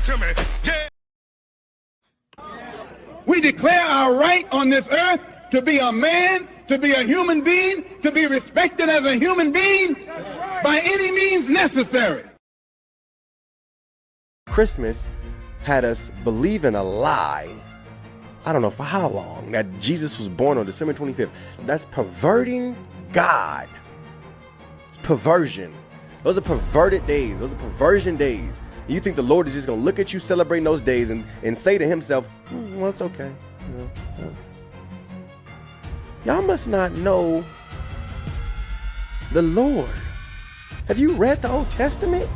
to me. Yeah. We declare our right on this earth to be a man, to be a human being, to be respected as a human being by any means necessary. Christmas had us believe in a lie, I don't know for how long, that Jesus was born on December 25th. That's perverting God. It's perversion. Those are perverted days. Those are perversion days. You think the Lord is just going to look at you celebrating those days and say to himself, well, it's okay. Y'all must not know the Lord. Have you read the Old Testament?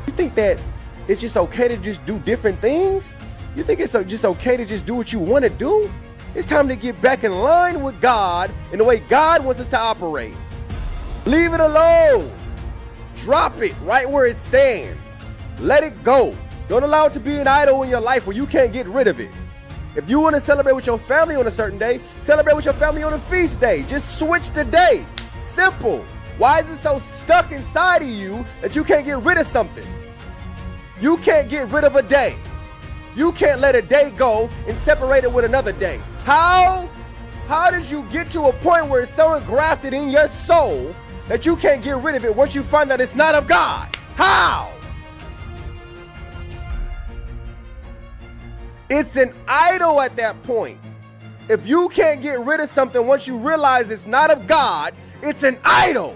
You think that it's just okay to just do different things? You think it's just okay to just do what you want to do? It's time to get back in line with God in the way God wants us to operate. Leave it alone. Drop it right where it stands. Let it go. Don't allow it to be an idol in your life where you can't get rid of it. If you want to celebrate with your family on a certain day, celebrate with your family on a feast day. Just switch the day. Simple. Why is it so stuck inside of you that you can't get rid of something? You can't get rid of a day. You can't let a day go and separate it with another day. How did you get to a point where it's so engrafted in your soul that you can't get rid of it once you find that it's not of God? How? It's an idol at that point. If you can't get rid of something once you realize it's not of God, it's an idol.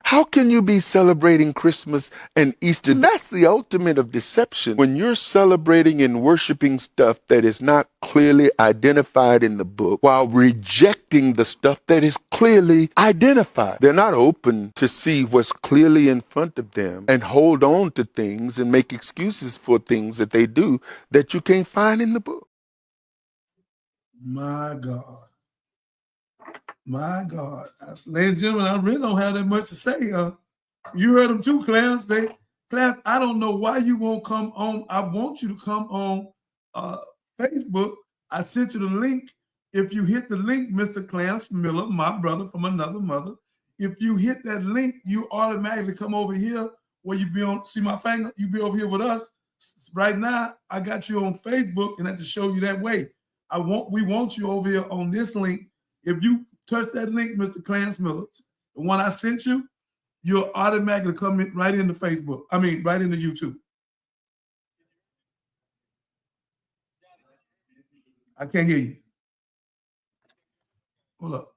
How can you be celebrating Christmas and Easter? That's the ultimate of deception. When you're celebrating and worshiping stuff that is not clearly identified in the book while rejecting the stuff that is clearly identified. They're not open to see what's clearly in front of them and hold on to things and make excuses for things that they do that you can't find in the book. My God. My God. Ladies and gentlemen, I really don't have that much to say. You heard them too, Clarence. Clarence, I don't know why you won't come on. I want you to come on Facebook. I sent you the link. If you hit the link, Mr. Clarence Miller, my brother from another mother, if you hit that link, you automatically come over here where you be on, see my finger? You be over here with us. Right now, I got you on Facebook and I have to show you that way. We want you over here on this link. If you touch that link, Mr. Clarence Miller, the one I sent you, you'll automatically come in right into Facebook. I mean, right into YouTube. I can't hear you. Hold up.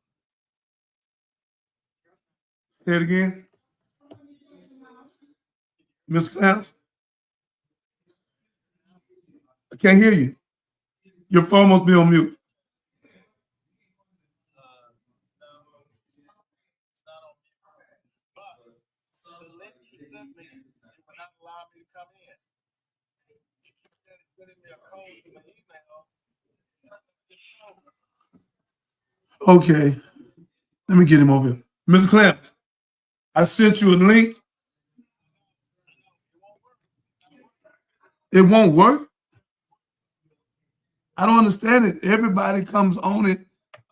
Say it again. Mr. Clarence? I can't hear you. Your phone must be on mute. Okay, let me get him over here. Mr. Clarence, I sent you a link. It won't work? I don't understand it. Everybody comes on it.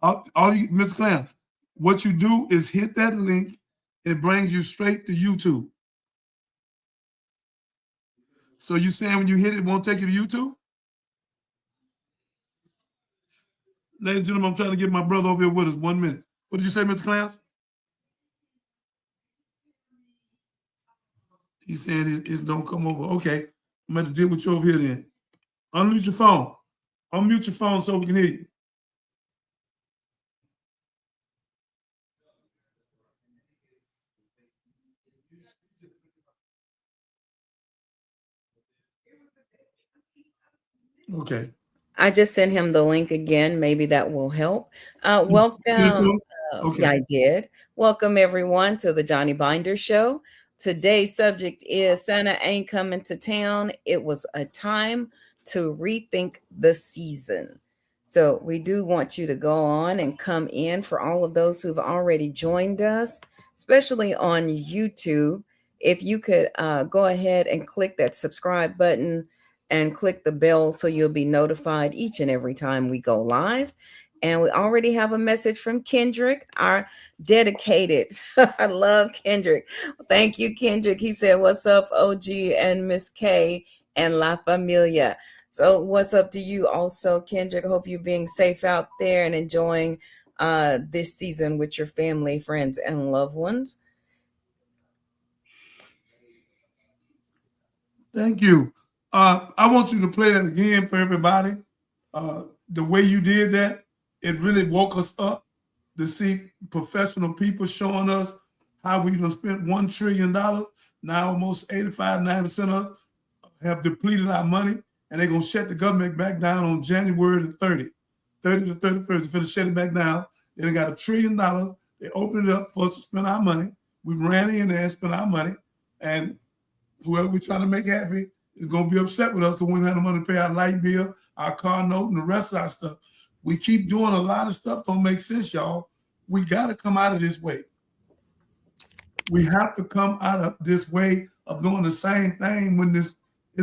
All you, Mr. Clarence, what you do is hit that link. It brings you straight to YouTube. So you saying when you hit it, it won't take you to YouTube? Ladies and gentlemen, I'm trying to get my brother over here with us. 1 minute. What did you say, Mr. Clarence? He's saying it don't come over. Okay, I'm going to deal with you over here then. Unmute your phone. Unmute your phone so we can hear you. Okay. I just sent him the link again. Maybe that will help. Welcome. Okay. Yeah, I did. Welcome, everyone, to the Johnny Binder Show. Today's subject is Santa Ain't Coming to Town. It was a time to rethink the season. So we do want you to go on and come in. For all of those who've already joined us, especially on YouTube, if you could go ahead and click that subscribe button and click the bell so you'll be notified each and every time we go live. And we already have a message from Kendrick, our dedicated. I love Kendrick. Thank you, Kendrick. He said, "What's up, OG and Miss K and La Familia?" So what's up to you also, Kendrick? I hope you're being safe out there and enjoying this season with your family, friends, and loved ones. Thank you. I want you to play that again for everybody. The way you did that, it really woke us up to see professional people showing us how we done spent $1 trillion. Now almost 85-90% of us have depleted our money, and they're going to shut the government back down on January the 30th. 30 to 31st, they're going to shut it back down. They got $1 trillion. They opened it up for us to spend our money. We ran in there and spent our money, and whoever we're trying to make happy is going to be upset with us because we don't have the money to pay our light bill, our car note, and the rest of our stuff. We keep doing a lot of stuff don't make sense, y'all. We got to come out of this way. We have to come out of this way of doing the same thing when it's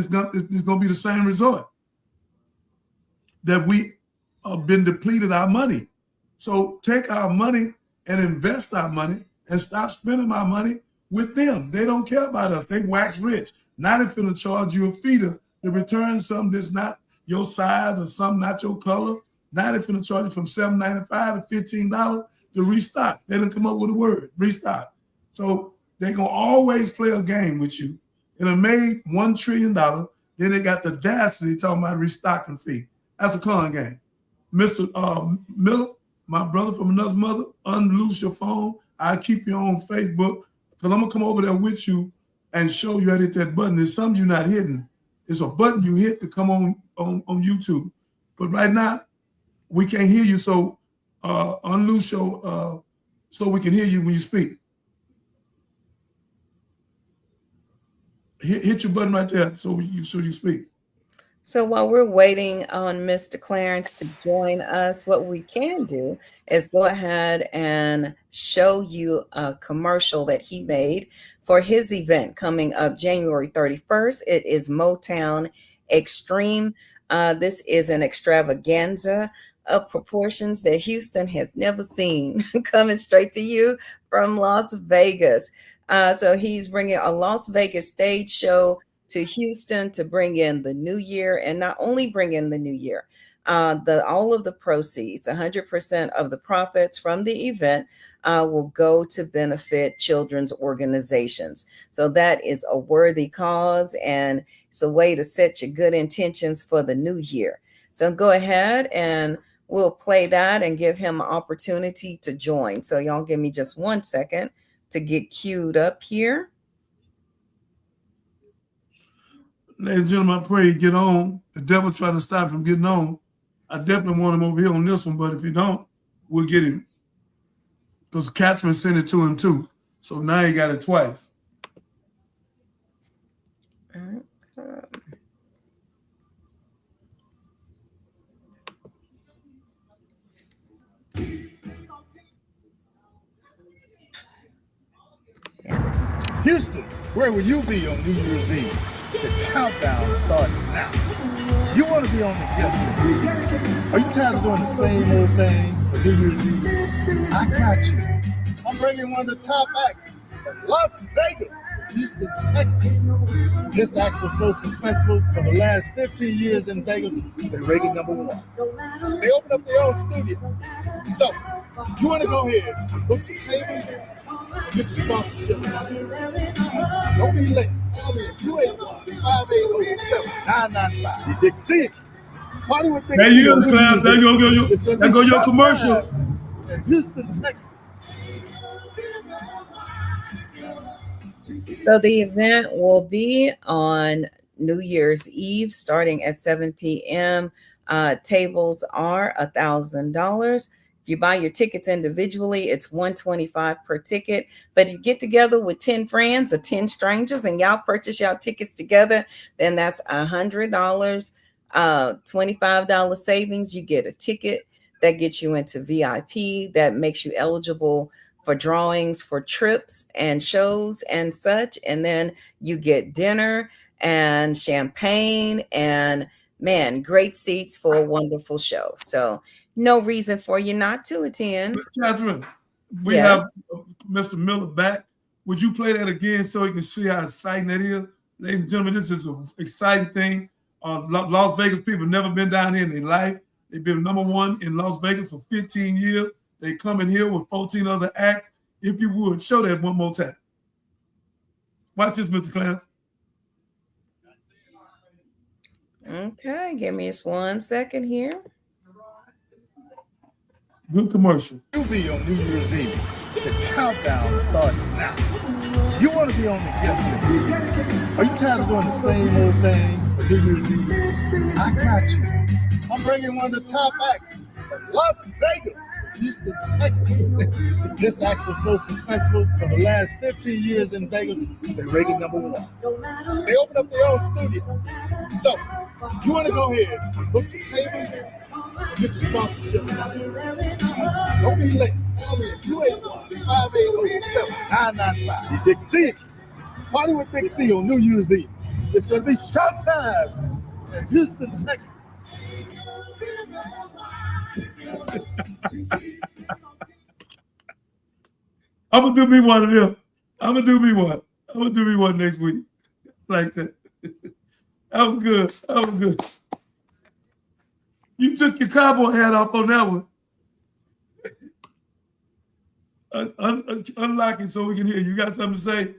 going to be the same result. That we have been depleted our money. So take our money and invest our money and stop spending our money with them. They don't care about us. They wax rich. Now they're finna charge you a fee to return something that's not your size or something not your color. Now they're finna charge you from $7.95 to $15 to restock. They didn't come up with a word, restock. So they're gonna always play a game with you. And it made $1 trillion. Then they got the audacity talking about restocking fee. That's a con game. Mr. Miller, my brother from another mother, unloose your phone. I'll keep you on Facebook. Because I'm going to come over there with you and show you how to hit that button. There's something you're not hitting. It's a button you hit to come on YouTube. But right now, we can't hear you, so unloose your, so we can hear you when you speak. Hit your button right there so you speak. So while we're waiting on Mr. Clarence to join us, what we can do is go ahead and show you a commercial that he made for his event coming up January 31st. It is Motown Extreme. This is an extravaganza of proportions that Houston has never seen coming straight to you from Las Vegas. So he's bringing a Las Vegas stage show to Houston to bring in the new year, and not only bring in the new year, all of the proceeds, 100% of the profits from the event will go to benefit children's organizations. So that is a worthy cause, and it's a way to set your good intentions for the new year. So go ahead and we'll play that and give him an opportunity to join. So y'all give me just 1 second to get queued up here. Ladies and gentlemen, I pray you get on. The devil trying to stop from getting on. I definitely want him over here on this one, but if you don't, we'll get him. Because Catherine sent it to him too. So now he got it twice. Houston, where will you be on New Year's Eve? The countdown starts now. You want to be on the guest list. Are you tired of doing the same old thing for New Year's Eve? I got you. I'm bringing one of the top acts from Las Vegas, Houston, Texas. This act was so successful for the last 15 years in Vegas, they're rated #1. They opened up their own studio. So, you want to go ahead and book your table and get your sponsorship. Don't be late. Call me at 281-588-7995. You dig? See it. Party with Big There you go, class. There go your commercial. In Houston, Texas. So the event will be on New Year's Eve starting at 7 p.m. Tables are $1,000. If you buy your tickets individually, it's $125 per ticket. But if you get together with 10 friends or 10 strangers and y'all purchase y'all tickets together, then that's $100, $25 savings. You get a ticket that gets you into VIP, that makes you eligible for drawings for trips and shows and such. And then you get dinner and champagne and, man, great seats for a wonderful show. So No reason for you not to attend. Miss Catherine, we Yes. have Mr. Miller back. Would you play that again so you can see how exciting that is? Ladies and gentlemen, this is an exciting thing. Las Vegas people have never been down here in their life. They've been #1 in Las Vegas for 15 years. They come in here with 14 other acts. If you would, show that one more time. Watch this, Mr. Clarence. Okay, give me just 1 second here. Good commercial. You be on New Year's Eve. The countdown starts now. You want to be on the guest list. Are you tired of doing the same old thing for New Year's Eve? I got you. I'm bringing one of the top acts from Las Vegas, Houston, Texas. This act was so successful for the last 15 years in Vegas, they rated #1. They opened up their own studio. So, you want to go ahead and book your table and get your sponsorship. Don't be late. Call me at 281-588-7995. The Big C. Party with Big C on New Year's Eve. It's going to be showtime in Houston, Texas. I'm going to do me one of them. I'm going to do me one. I'm going to do me one next week. Like that. That was good. That was good. You took your cowboy hat off on that one. Unlock it so we can hear. You got something to say?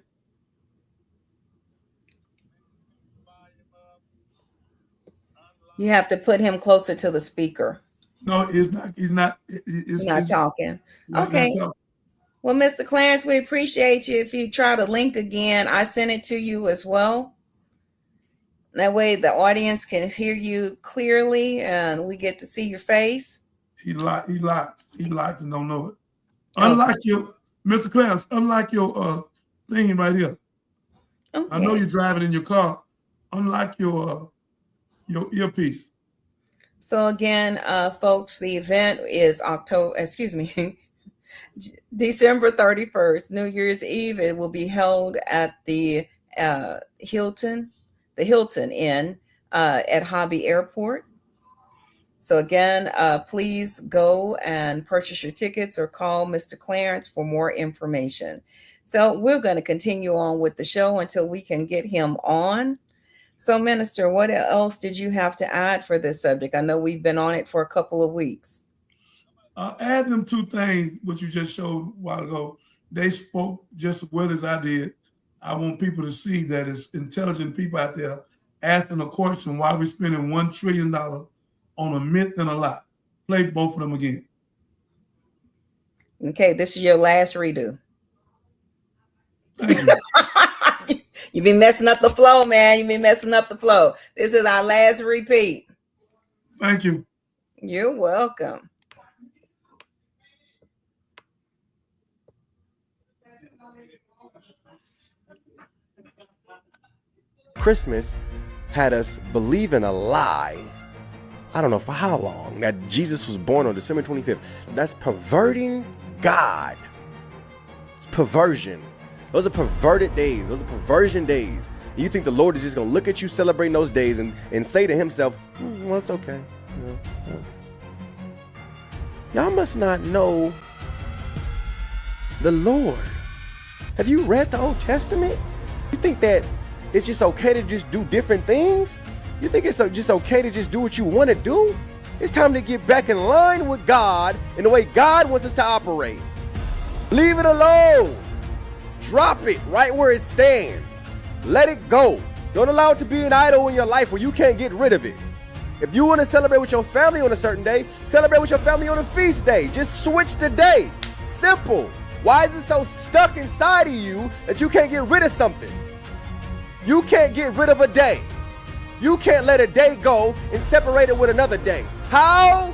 You have to put him closer to the speaker. No, he's not. He's not. He's not talking. Not Okay. talking. Well, Mr. Clarence, we appreciate you. If you try to link again, I sent it to you as well. That way the audience can hear you clearly and we get to see your face. He locked and don't know it. Unlike your, Mr. Clarence, unlike your thing right here. Okay. I know you're driving in your car. Unlike your earpiece. So again, folks, the event is December 31st, New Year's Eve. It will be held at the Hilton Inn at Hobby Airport. So again, please go and purchase your tickets or call Mr. Clarence for more information. So we're going to continue on with the show until we can get him on. So Minister, what else did you have to add for this subject? I know we've been on it for a couple of weeks. Add them two things, what you just showed a while ago. They spoke just as well as I did. I want people to see that it's intelligent people out there asking a question why we're spending $1 trillion on a myth and a lie. Play both of them again. Okay, this is your last redo. Thank you. You've been messing up the flow, man. You've been messing up the flow. This is our last repeat. Thank you. You're welcome. Christmas had us believe in a lie. I don't know for how long, that Jesus was born on December 25th. That's perverting God. It's perversion. Those are perverted days. Those are perversion days. And you think the Lord is just going to look at you celebrating those days and say to himself, well, it's okay. Y'all must not know the Lord. Have you read the Old Testament? You think that it's just okay to just do different things? You think it's just okay to just do what you want to do? It's time to get back in line with God in the way God wants us to operate. Leave it alone. Drop it right where it stands. Let it go. Don't allow it to be an idol in your life where you can't get rid of it. If you want to celebrate with your family on a certain day, celebrate with your family on a feast day. Just switch the day. Simple. Why is it so stuck inside of you that you can't get rid of something? You can't get rid of a day. You can't let a day go and separate it with another day. How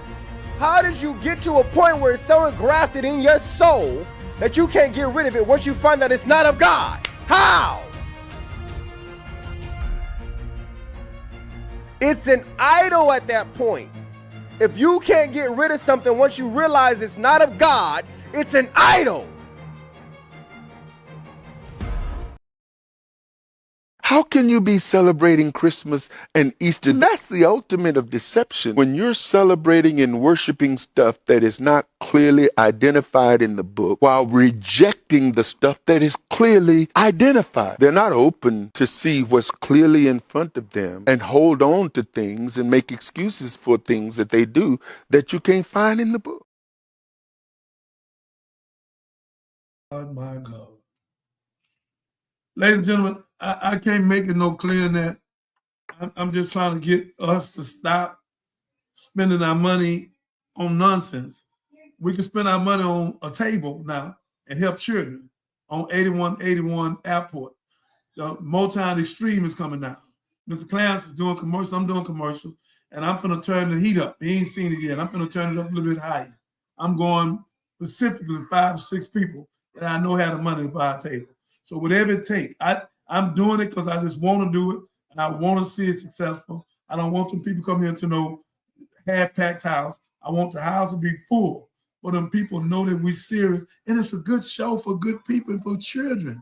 did you get to a point where it's so engrafted in your soul that you can't get rid of it once you find that it's not of God? How? It's an idol at that point. If you can't get rid of something once you realize it's not of God, it's an idol. How can you be celebrating Christmas and Easter? That's the ultimate of deception. When you're celebrating and worshiping stuff that is not clearly identified in the book while rejecting the stuff that is clearly identified. They're not open to see what's clearly in front of them and hold on to things and make excuses for things that they do that you can't find in the book. Oh my God. Ladies and gentlemen, I can't make it no clearer than that. I'm just trying to get us to stop spending our money on nonsense. We can spend our money on a table now and help children on 8181 Airport. The Motown Extreme is coming out. Mr. Clarence is doing commercials. I'm doing commercials. And I'm finna turn the heat up. He ain't seen it yet. I'm finna turn it up a little bit higher. I'm going specifically 5 or 6 people that I know have the money to buy a table. So whatever it takes, I'm doing it because I just want to do it and I want to see it successful. I don't want them people coming into no half-packed house. I want the house to be full for them people know that we're serious. And it's a good show for good people and for children.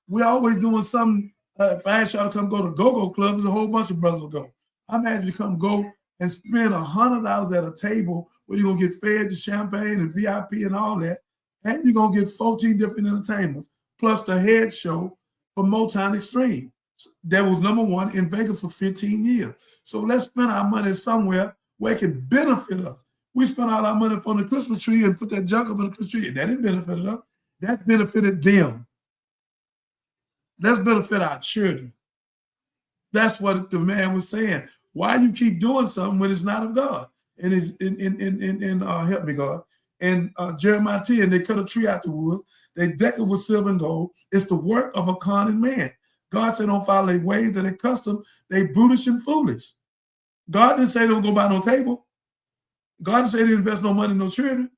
We're always doing something. If I ask y'all to come go to Go-Go Club, there's a whole bunch of brothers will go. I'm asking you to come go and spend $100 at a table where you're going to get fed to champagne and VIP and all that. And you're going to get 14 different entertainers, plus the head show for Motown Extreme. That was #1 in Vegas for 15 years. So let's spend our money somewhere where it can benefit us. We spent all our money on the Christmas tree and put that junk up on the Christmas tree. And that didn't benefit us. That benefited them. Let's benefit our children. That's what the man was saying. Why you keep doing something when it's not of God? And help me, God. And Jeremiah 10, they cut a tree out the woods. They deck it with silver and gold. It's the work of a cunning man. God said don't follow their ways and their custom. They brutish and foolish. God didn't say don't go buy no table. God didn't say they invest no money in no children.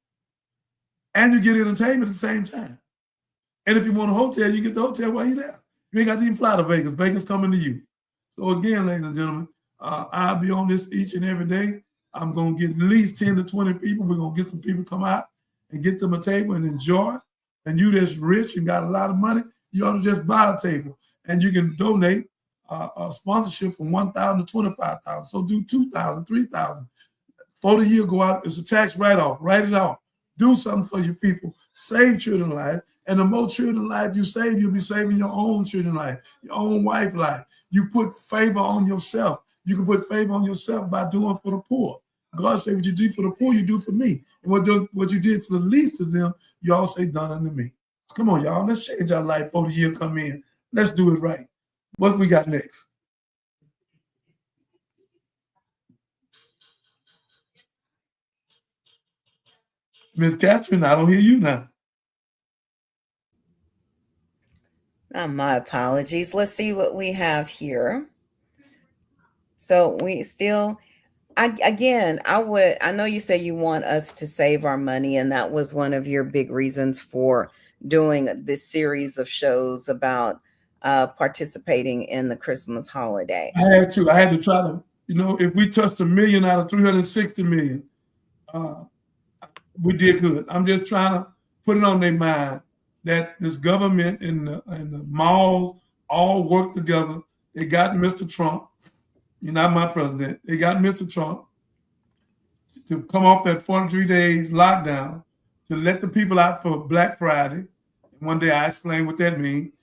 And you get entertainment at the same time. And if you want a hotel, you get the hotel while you're there. You ain't got to even fly to Vegas. Vegas coming to you. So again, ladies and gentlemen, I'll be on this each and every day. I'm going to get at least 10 to 20 people. We're going to get some people come out and get them a table and enjoy. And you that's rich and got a lot of money, you ought to just buy a table. And you can donate a sponsorship from $1,000 to $25,000. So do $2,000, $3,000. For the year, go out. It's a tax write-off. Write it off. Do something for your people. Save children's life. And the more children's life you save, you'll be saving your own children's life, your own wife's life. You put favor on yourself. You can put favor on yourself by doing for the poor. God said, what you do for the poor, you do for me. And what you did to the least of them, you all say done unto me. So come on, y'all. Let's change our life before the year come in. Let's do it right. What we got next? Miss Catherine, I don't hear you now. My apologies. Let's see what we have here. So we still, I know you say you want us to save our money, and that was one of your big reasons for doing this series of shows about participating in the Christmas holiday. I had to try to, if we touched 1 million out of 360 million, we did good. I'm just trying to put it on their mind that this government and the malls all work together. They got Mr. Trump. You're not my president. They got Mr. Trump to come off that 43 days lockdown to let the people out for Black Friday. And one day I explained what that means.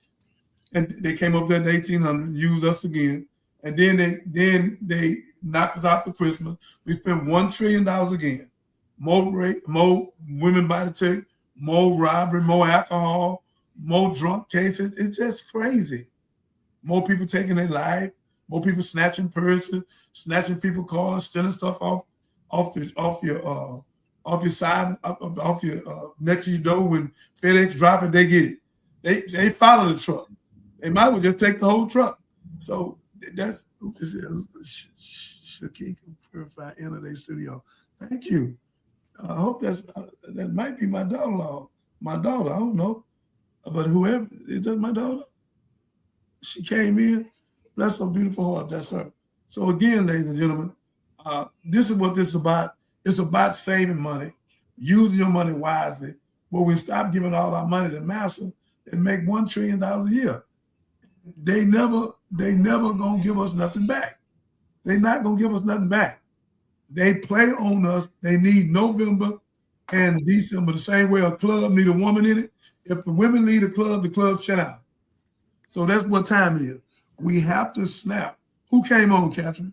And they came up there in 1800, used us again. And then they knocked us out for Christmas. We spent $1 trillion again. More rape, more women by the tick, more robbery, more alcohol, more drunk cases. It's just crazy. More people taking their life, more people snatching purses, snatching people's cars, stealing stuff off your side, off your next to your door. When FedEx drop it, they get it. They follow the truck. They might as well just take the whole truck. So that's Shaquille Purify enter their studio. Thank you. I hope that might be my daughter-in-law. My daughter, I don't know. But whoever, is that my daughter? She came in. Bless her beautiful heart. That's her. So again, ladies and gentlemen, this is what this is about. It's about saving money, using your money wisely, where we stop giving all our money to master and make $1 trillion a year. they never gonna give us nothing back. They're not gonna give us nothing back. They play on us. They need November and December the same way a club need a woman in it. If the women lead the club shut out. So that's what time it is. We have to snap. Who came on, Catherine?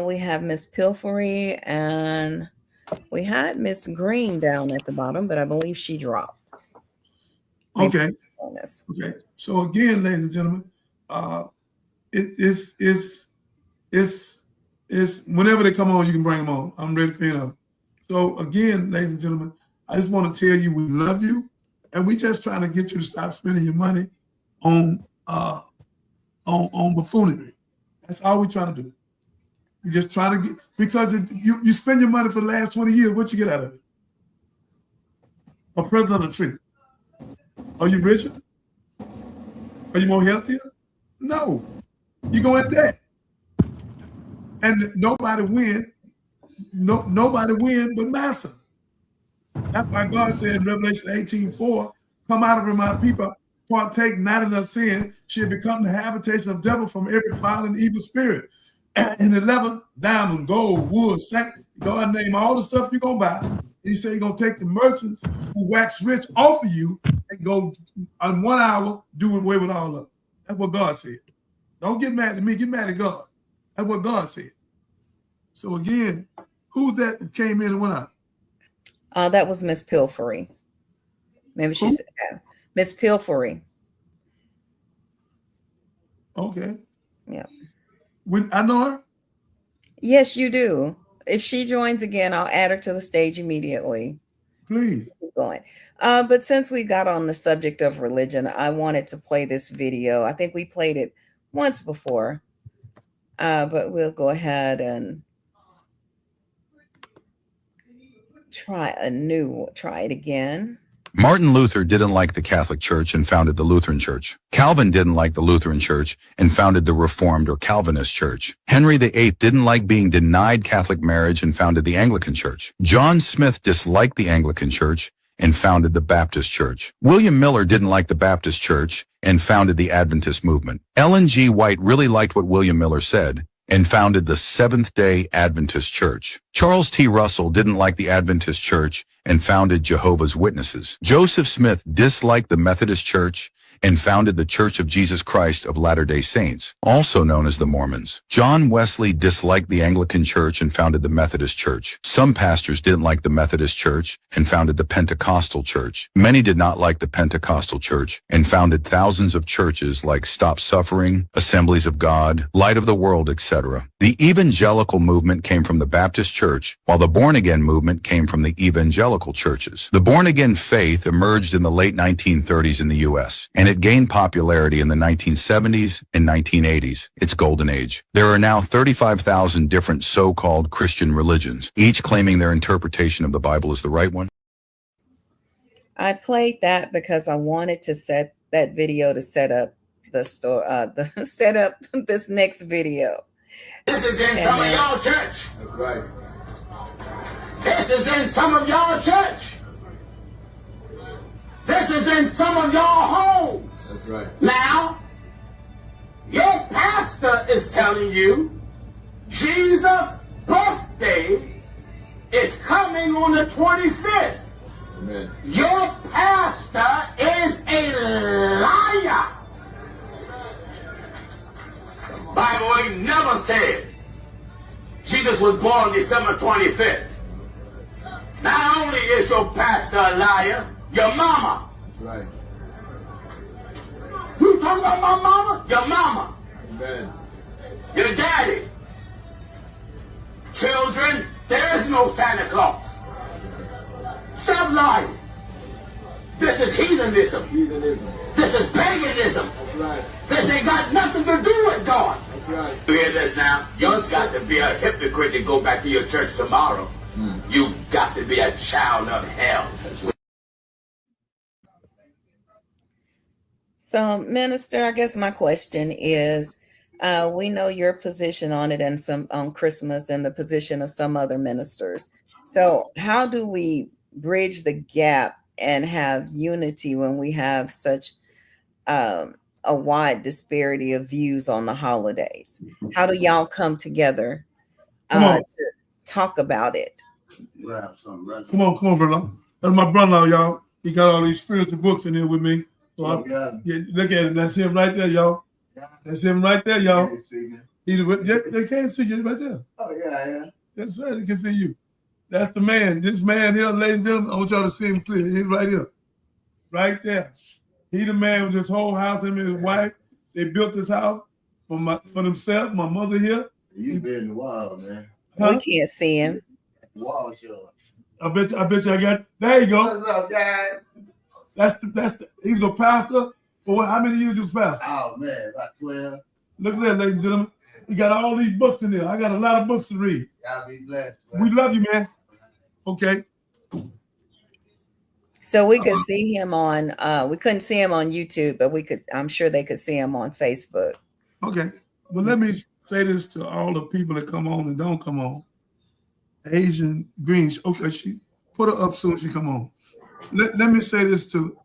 We have Miss Pilfery and we had Miss Green down at the bottom, but I believe she dropped. Okay. Okay. So again, ladies and gentlemen, it's whenever they come on, you can bring them on. I'm ready for them. So again, ladies and gentlemen, I just want to tell you we love you, and we just trying to get you to stop spending your money on buffoonery. That's all we're trying to do. You just try to get, because you spend your money for the last 20 years, what you get out of it? A present on a tree. Are you richer? Are you more healthier? No. You go in debt. And nobody win. Nobody win but massa. That's why God said in Revelation 18:4, come out of her, my people, partake not in her sin, she'll become the habitation of devil from every foul and evil spirit. And 11, diamond, gold, wood, sack, God name all the stuff you're gonna buy. He said you're gonna take the merchants who wax rich off of you and go in 1 hour, do away with all of it. That's what God said. Don't get mad at me, get mad at God. That's what God said. So again, who's that who came in and went out? That was Miss Pilfery. Maybe she said Miss Pilfery. Okay. Yeah. I know her? Yes, you do. If she joins again, I'll add her to the stage immediately. Please. Keep going. But since we got on the subject of religion, I wanted to play this video. I think we played it once before, but we'll go ahead and try it again. Martin Luther didn't like the Catholic Church and founded the Lutheran Church. Calvin didn't like the Lutheran Church and founded the Reformed or Calvinist Church. Henry VIII didn't like being denied Catholic marriage and founded the Anglican Church. John Smith disliked the Anglican Church and founded the Baptist Church. William Miller didn't like the Baptist Church and founded the Adventist movement. Ellen G. White really liked what William Miller said and founded the Seventh-day Adventist Church. Charles T. Russell didn't like the Adventist Church and founded Jehovah's Witnesses. Joseph Smith disliked the Methodist Church and founded the Church of Jesus Christ of Latter-day Saints, also known as the Mormons. John Wesley disliked the Anglican Church and founded the Methodist Church. Some pastors didn't like the Methodist Church and founded the Pentecostal Church. Many did not like the Pentecostal Church and founded thousands of churches like Stop Suffering, Assemblies of God, Light of the World, etc. The evangelical movement came from the Baptist Church, while the born-again movement came from the evangelical churches. The born-again faith emerged in the late 1930s in the U.S., and it gained popularity in the 1970s and 1980s, its golden age. There are now 35,000 different so-called Christian religions, each claiming their interpretation of the Bible is the right one. I played that because I wanted to set that video to set up the store, set up this next video. This is in some of y'all church. That's right. This is in some of y'all church. This is in some of y'all homes. That's right. Now, your pastor is telling you Jesus' birthday is coming on the 25th. Amen. Your pastor is a liar. Bible ain't never said Jesus was born December 25th. Not only is your pastor a liar, your mama. That's right. You talking about my mama? Your mama. Amen. Your daddy. Children, there is no Santa Claus. Stop lying. This is heathenism. Heathenism. This is paganism. That's right. This ain't got nothing to do with God. That's right. You hear this now? You've got to be a hypocrite to go back to your church tomorrow. You got to be a child of hell. So, Minister, I guess my question is, we know your position on it and some on Christmas and the position of some other ministers. So how do we bridge the gap and have unity when we have such a wide disparity of views on the holidays. How do y'all come together to talk about it? Come on, brother. That's my brother, y'all. He got all these spiritual books in here with me. So yeah, look at him. That's him right there, y'all. That's him right there, y'all. They can't see you right there. Oh, yeah. Yes, sir. They can see you. That's the man. This man here, ladies and gentlemen, I want y'all to see him clear. He's right here. Right there. He the man with this whole house, him and his wife. They built this house for themselves. My mother here. You been in the wild, man. Huh? We can't see him. Wild show. I bet you I got. There you go. What's up, Dad? He was a pastor. For how many years you was pastor? Oh man, about 12. Look at that, ladies and gentlemen. You got all these books in there. I got a lot of books to read. Y'all be blessed. Man. We love you, man. Okay. So we could see him on. We couldn't see him on YouTube, but we could. I'm sure they could see him on Facebook. Okay. Well, let me say this to all the people that come on and don't come on. Asian Green. Okay, she put her up soon. She come on. Let me say this to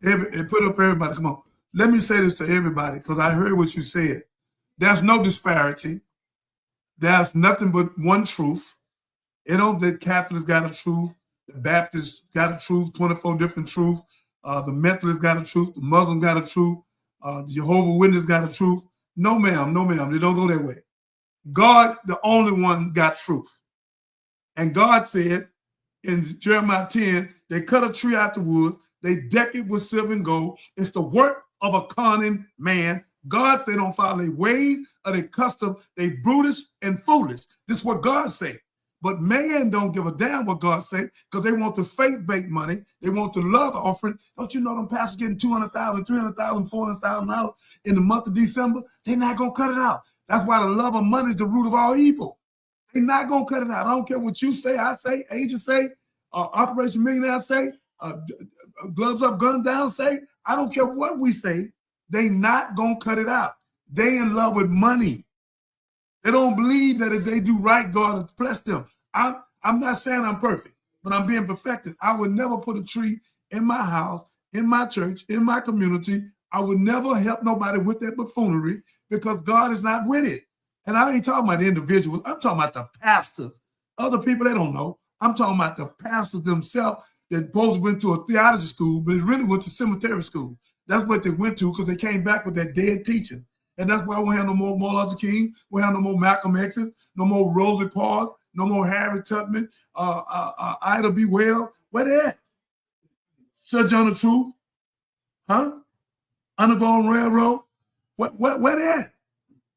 put up everybody. Come on. Let me say this to everybody because I heard what you said. There's no disparity. There's nothing but one truth. You know, the Catholics got a truth. The Baptists got a truth, 24 different truths. The Methodists got a truth. The Muslim got a truth. The Jehovah's Witness got a truth. No, ma'am. They don't go that way. God, the only one, got truth. And God said in Jeremiah 10, they cut a tree out the woods. They deck it with silver and gold. It's the work of a cunning man. God said don't follow their ways or their custom. They brutish and foolish. This is what God said. But man don't give a damn what God said because they want the faith-based money. They want the love offering. Don't you know them pastors getting $200,000, $300,000, $400,000 in the month of December? They're not going to cut it out. That's why the love of money is the root of all evil. They're not going to cut it out. I don't care what you say, I say, agents say, Operation Millionaire say, Gloves Up, Guns Down say. I don't care what we say. They not going to cut it out. They in love with money. They don't believe that if they do right, God will bless them. I'm not saying I'm perfect, but I'm being perfected. I would never put a tree in my house, in my church, in my community. I would never help nobody with that buffoonery because God is not with it. And I ain't talking about the individuals. I'm talking about the pastors. Other people, they don't know. I'm talking about the pastors themselves that both went to a theology school, but it really went to cemetery school. That's what they went to because they came back with that dead teaching. And that's why we don't have no more Martin Luther King. We don't have no more Malcolm X's, no more Rosa Parks, no more Harry Tubman, Ida B. Well. Where they at? Sir John the Truth? Huh? Underground Railroad? Where they at?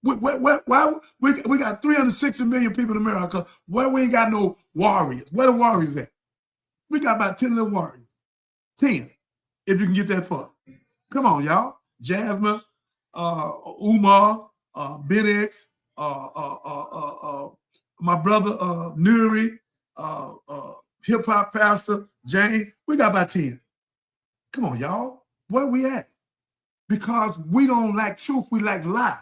Why we got 360 million people in America. Where we ain't got no warriors? Where the warriors at? We got about 10 little warriors. 10, if you can get that far. Come on, y'all. Jasmine, Umar, Ben X, my brother Nuri, hip hop pastor Jane. We got about 10. Come on, y'all. Where we at? Because we don't like truth, we like lie.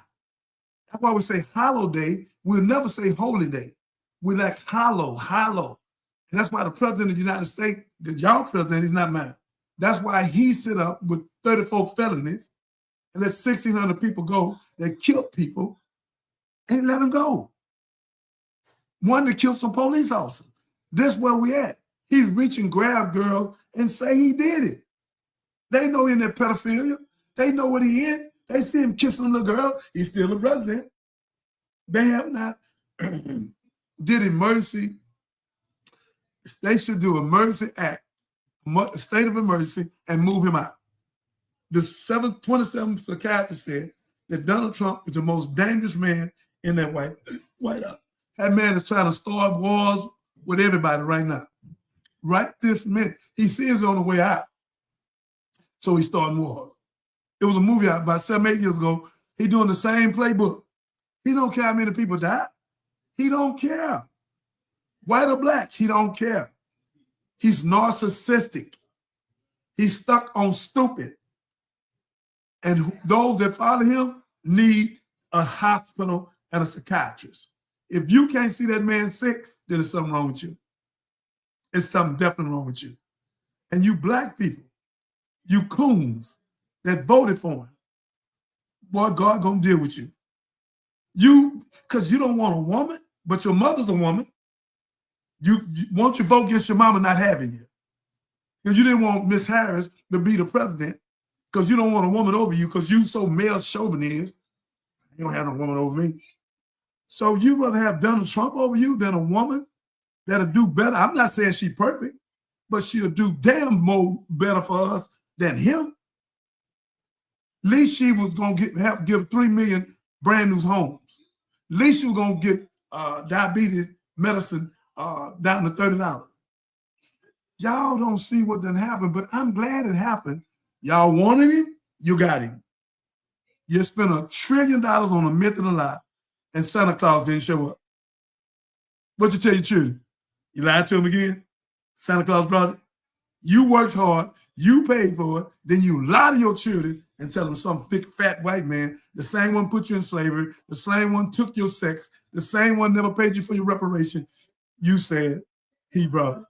That's why we say hollow day. We'll never say holy day. We like hollow. And that's why the president of the United States, the y'all president, is not mine. That's why he sit up with 34 felonies and let 1,600 people go that killed people and let them go. One that killed some police officers. This where we at. He reach and grab girls and say he did it. They know he in that pedophilia. They know what he in. They see him kissing a little girl. He's still the president. They have not did emergency. They should do emergency act, state of emergency, and move him out. The 27th psychiatrist said that Donald Trump is the most dangerous man in that White House. That man is trying to start wars with everybody right now. Right this minute. He sees on the way out. So he's starting wars. It was a movie out about 7-8 years ago. He doing the same playbook. He don't care how many people die. He don't care. White or black, he don't care. He's narcissistic. He's stuck on stupid. And those that follow him need a hospital and a psychiatrist. If you can't see that man sick, then there's something wrong with you. It's something definitely wrong with you. And you black people, you coons that voted for him, boy, God gonna deal with you. Because you don't want a woman, but your mother's a woman. You want your vote against your mama not having you. Because you didn't want Miss Harris to be the president, because you don't want a woman over you, because you so male chauvinist. You don't have no woman over me. So you rather have Donald Trump over you than a woman that'll do better. I'm not saying she's perfect, but she'll do damn more better for us than him. At least she was gonna give 3 million brand new homes. At least she was gonna get diabetes medicine down to $30. Y'all don't see what done happened, but I'm glad it happened. Y'all wanted him, you got him. You spent $1 trillion on a myth and a lie, and Santa Claus didn't show up. What you tell your children? You lied to them again? Santa Claus brought it? You worked hard, you paid for it, then you lie to your children and tell them some big fat white man, the same one put you in slavery, the same one took your sex, the same one never paid you for your reparation. You said he brought it.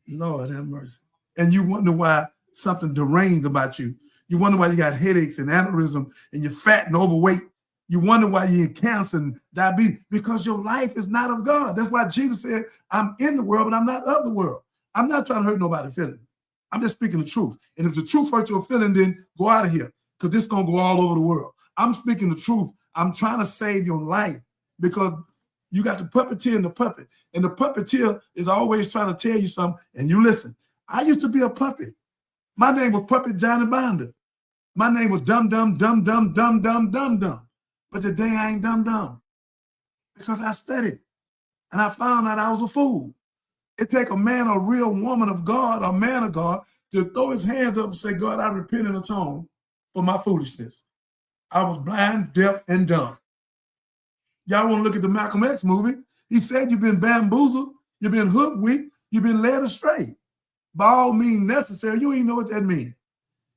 Lord have mercy. And you wonder why something deranged about you. You wonder why you got headaches and aneurysm and you're fat and overweight. You wonder why you're in cancer and diabetes, because your life is not of God. That's why Jesus said, I'm in the world, but I'm not of the world. I'm not trying to hurt nobody's feeling. I'm just speaking the truth. And if the truth hurts your feeling, then go out of here, because this is going to go all over the world. I'm speaking the truth. I'm trying to save your life, because you got the puppeteer and the puppet. And the puppeteer is always trying to tell you something, and you listen. I used to be a puppet. My name was Puppet Johnny Binder. My name was Dumb Dumb Dumb Dumb Dumb Dumb Dumb Dumb. But today I ain't dumb dumb, because I studied and I found out I was a fool. It take a man, a real woman of God, a man of God, to throw his hands up and say, God, I repent and atone for my foolishness. I was blind, deaf, and dumb. Y'all want to look at the Malcolm X movie? He said you've been bamboozled, you've been hoodwinked, you've been led astray. By all means necessary, you don't even know what that means.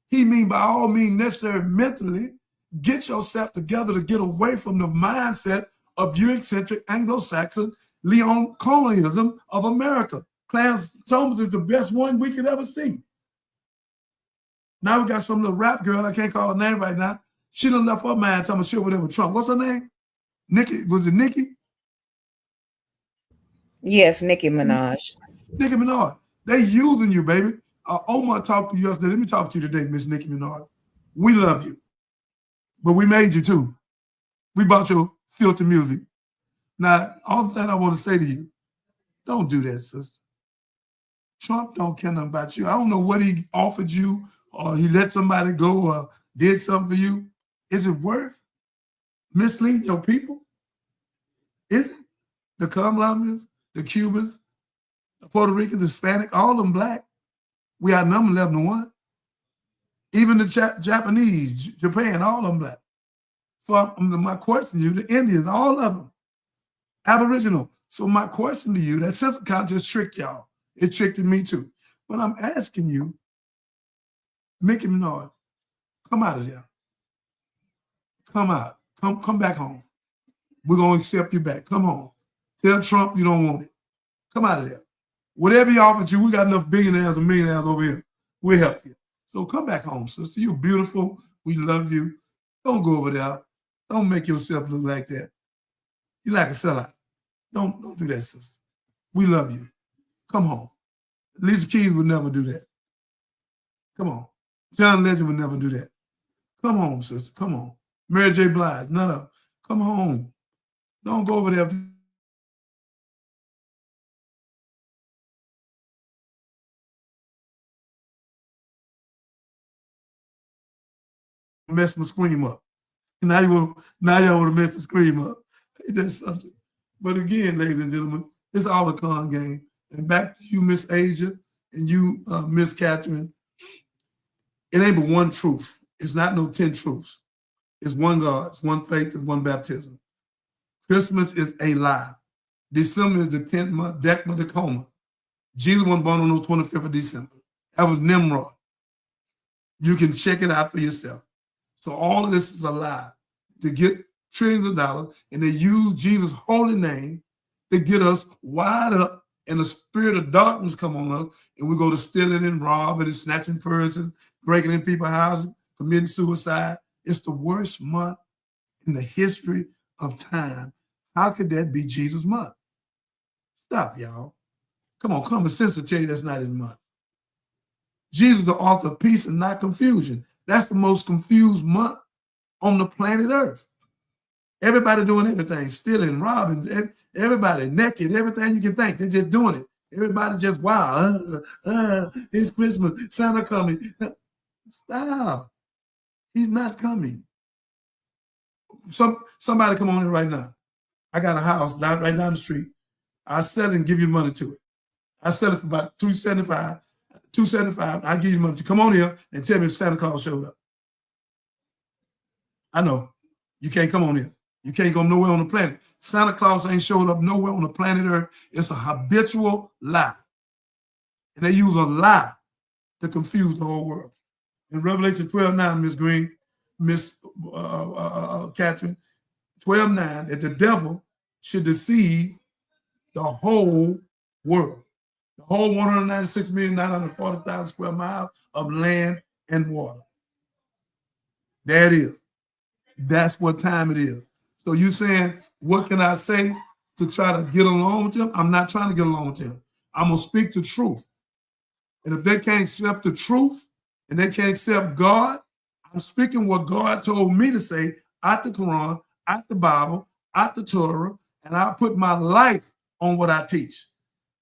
He mean by all means necessary mentally, get yourself together to get away from the mindset of Eurocentric Anglo-Saxon Leon colonialism of America. Clarence Thomas is the best one we could ever see. Now we got some little rap girl, I can't call her name right now. She done left her mind telling me she over there with Trump. What's her name? Nikki, was it Nikki? Yes, Nicki Minaj. Nicki Minaj. They using you, baby. Omar talked to you yesterday. Let me talk to you today, Miss Nicki Minaj. We love you, but we made you too. We bought your filthy music. Now, all the thing I want to say to you, don't do that, sister. Trump don't care nothing about you. I don't know what he offered you, or he let somebody go, or did something for you. Is it worth misleading your people? Is it? The Colombians, the Cubans, the Puerto Ricans, the Hispanic, all of them black. We outnumber 11-1. Even the Japanese, Japan, all of them black. So my question to you, the Indians, all of them, Aboriginal. So my question to you, that sense of conscience tricked y'all. It tricked me too. But I'm asking you, Nicki Minaj, come out of there. Come out. Come back home. We're going to accept you back. Come home. Tell Trump you don't want it. Come out of there. Whatever he offered you, we got enough billionaires and millionaires over here. We'll help you. So come back home, sister. You're beautiful. We love you. Don't go over there. Don't make yourself look like that. You're like a sellout. Don't do that, sister. We love you. Come home. Lisa Keys would never do that. Come on. John Legend would never do that. Come home, sister. Come on. Mary J. Blige, none of them. Come home. Don't go over there. Mess my scream up. Now y'all want to mess the scream up. It's just something. But again, ladies and gentlemen, it's all a con game. And back to you, Miss Asia, and you, Miss Catherine. It ain't but one truth. It's not no 10 truths. It's one God, it's one faith, it's one baptism. Christmas is a lie. December is the 10th month, Decima Decoma. Jesus wasn't born on the 25th of December. That was Nimrod. You can check it out for yourself. So all of this is a lie to get trillions of dollars, and they use Jesus' holy name to get us wired up, and the spirit of darkness come on us, and we go to stealing and robbing and snatching purses, breaking in people's houses, committing suicide, It's the worst month in the history of time. How could that be Jesus' month? Stop, y'all. Come on, common sense will tell you that's not his month. Jesus is the author of peace and not confusion. That's the most confused month on the planet Earth. Everybody doing everything, stealing, robbing, everybody naked, everything you can think. They're just doing it. Everybody just, wow, it's Christmas, Santa coming. Stop. He's not coming. Somebody come on in right now. I got a house right down the street. I sell it and give you money to it. I sell it for about $275. I give you money to come on here and tell me if Santa Claus showed up. I know. You can't come on here. You can't go nowhere on the planet. Santa Claus ain't showed up nowhere on the planet Earth. It's a habitual lie. And they use a lie to confuse the whole world. In Revelation 12:9, Miss Green, Miss Catherine, 12:9, that the devil should deceive the whole world. The whole 196,940,000 square miles of land and water. There it is. That's what time it is. So you saying, what can I say to try to get along with them? I'm not trying to get along with them. I'm going to speak the truth. And if they can't accept the truth and they can't accept God, I'm speaking what God told me to say out the Quran, out the Bible, out the Torah, and I put my life on what I teach.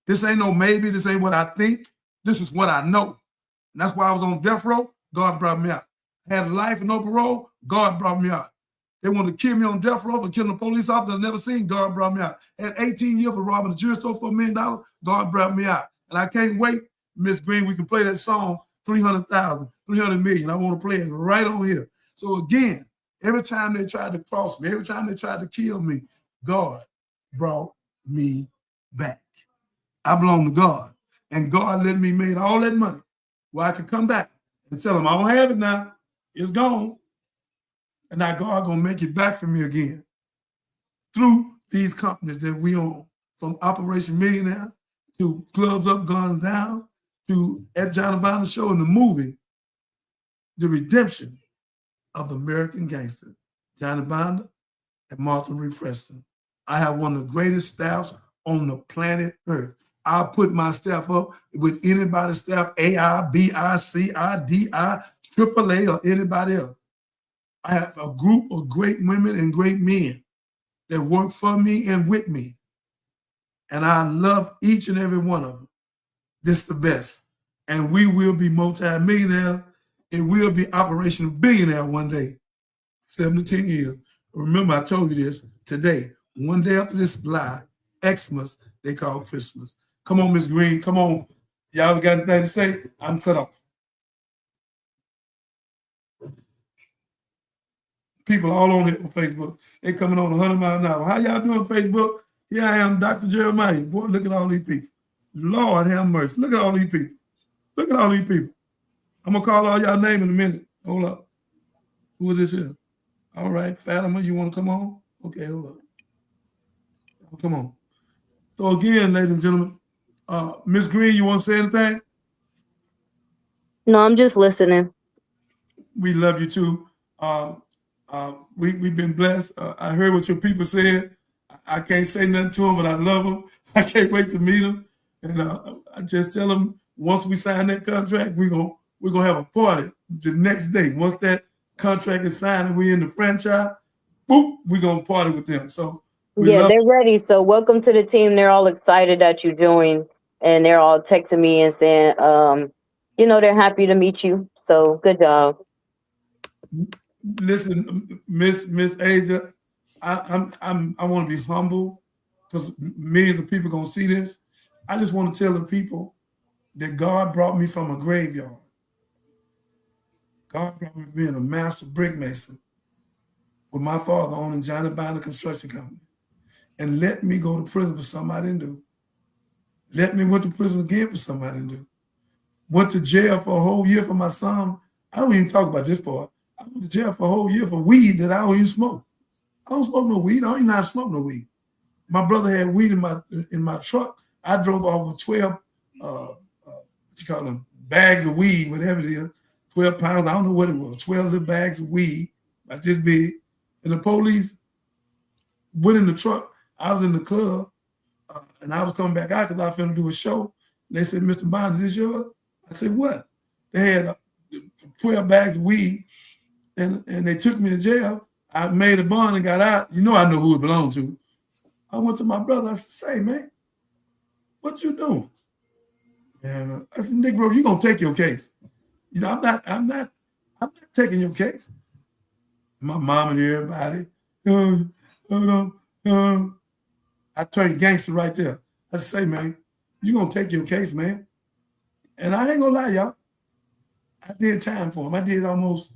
This ain't no maybe. This ain't what I think. This is what I know. And that's why I was on death row. God brought me out. I had life and no parole. God brought me out. They wanted to kill me on death row for killing a police officer I've never seen. God brought me out. I had 18 years for robbing a jewelry store for $1 million. God brought me out. And I can't wait, Miss Green, we can play that song, 300,000, 300 million. I want to play it right on here. So again, every time they tried to cross me, every time they tried to kill me, God brought me back. I belong to God. And God let me make all that money where I could come back and tell him, I don't have it now. It's gone. And now God gonna make it back for me again through these companies that we own, from Operation Millionaire to Clubs Up, Guns Down, to At Johnny Binder Show and the movie, The Redemption of the American Gangster, Johnny Binder and Martha Reed Preston. I have one of the greatest staffs on the planet Earth. I'll put my staff up with anybody's staff, AI, BI, CI, DI, AAA, or anybody else. I have a group of great women and great men that work for me and with me. And I love each and every one of them. This is the best. And we will be multi-millionaires. It will be operational billionaire one day. 7 to 10 years. Remember, I told you this today. One day after this lie, Xmas, they call Christmas. Come on, Miss Green. Come on. Y'all got anything to say? I'm cut off. People all on it on Facebook. They coming on 100 miles an hour. How y'all doing, Facebook? Here I am, Dr. Jeremiah. Boy, look at all these people. Lord have mercy. Look at all these people. Look at all these people. I'm going to call all y'all names in a minute. Hold up. Who is this here? All right, Fatima, you want to come on? Okay, hold up. Come on. So again, ladies and gentlemen, Miss Green, you want to say anything? No, I'm just listening. We love you too. We've been blessed. I heard what your people said. I can't say nothing to them, but I love them. I can't wait to meet them. And I just tell them, once we sign that contract, we're gonna have a party the next day. Once that contract is signed and we're in the franchise, boop, we're gonna party with them. So yeah, they're ready. So welcome to the team. They're all excited that you joined, and they're all texting me and saying, they're happy to meet you. So good job. Listen, Miss Asia, I want to be humble because millions of people gonna see this. I just want to tell the people that God brought me from a graveyard. God brought me being a master brick mason with my father owning Johnny Binder Construction Company, and let me go to prison for something I didn't do. Let me went to prison again for something I didn't do. Went to jail for a whole year for my son. I don't even talk about this part. I went to jail for a whole year for weed that I don't even smoke. I don't smoke no weed. I don't even know how to smoke no weed. My brother had weed in my truck. I drove off with 12, bags of weed, whatever it is, 12 pounds. I don't know what it was, 12 little bags of weed like this big, and the police went in the truck. I was in the club, and I was coming back out because I was finna do a show. And they said, "Mr. Bond, is this yours?" I said, "What?" They had 12 bags of weed, and they took me to jail. I made a bond and got out. You know I know who it belonged to. I went to my brother. I said, "Say, man, what you doing?" And I said, "Nick, bro, you gonna take your case? You know, I'm not taking your case." My mom and everybody, I turned gangster right there. I said, "Say, man, you gonna take your case, man?" And I ain't gonna lie, y'all. I did time for him. I did almost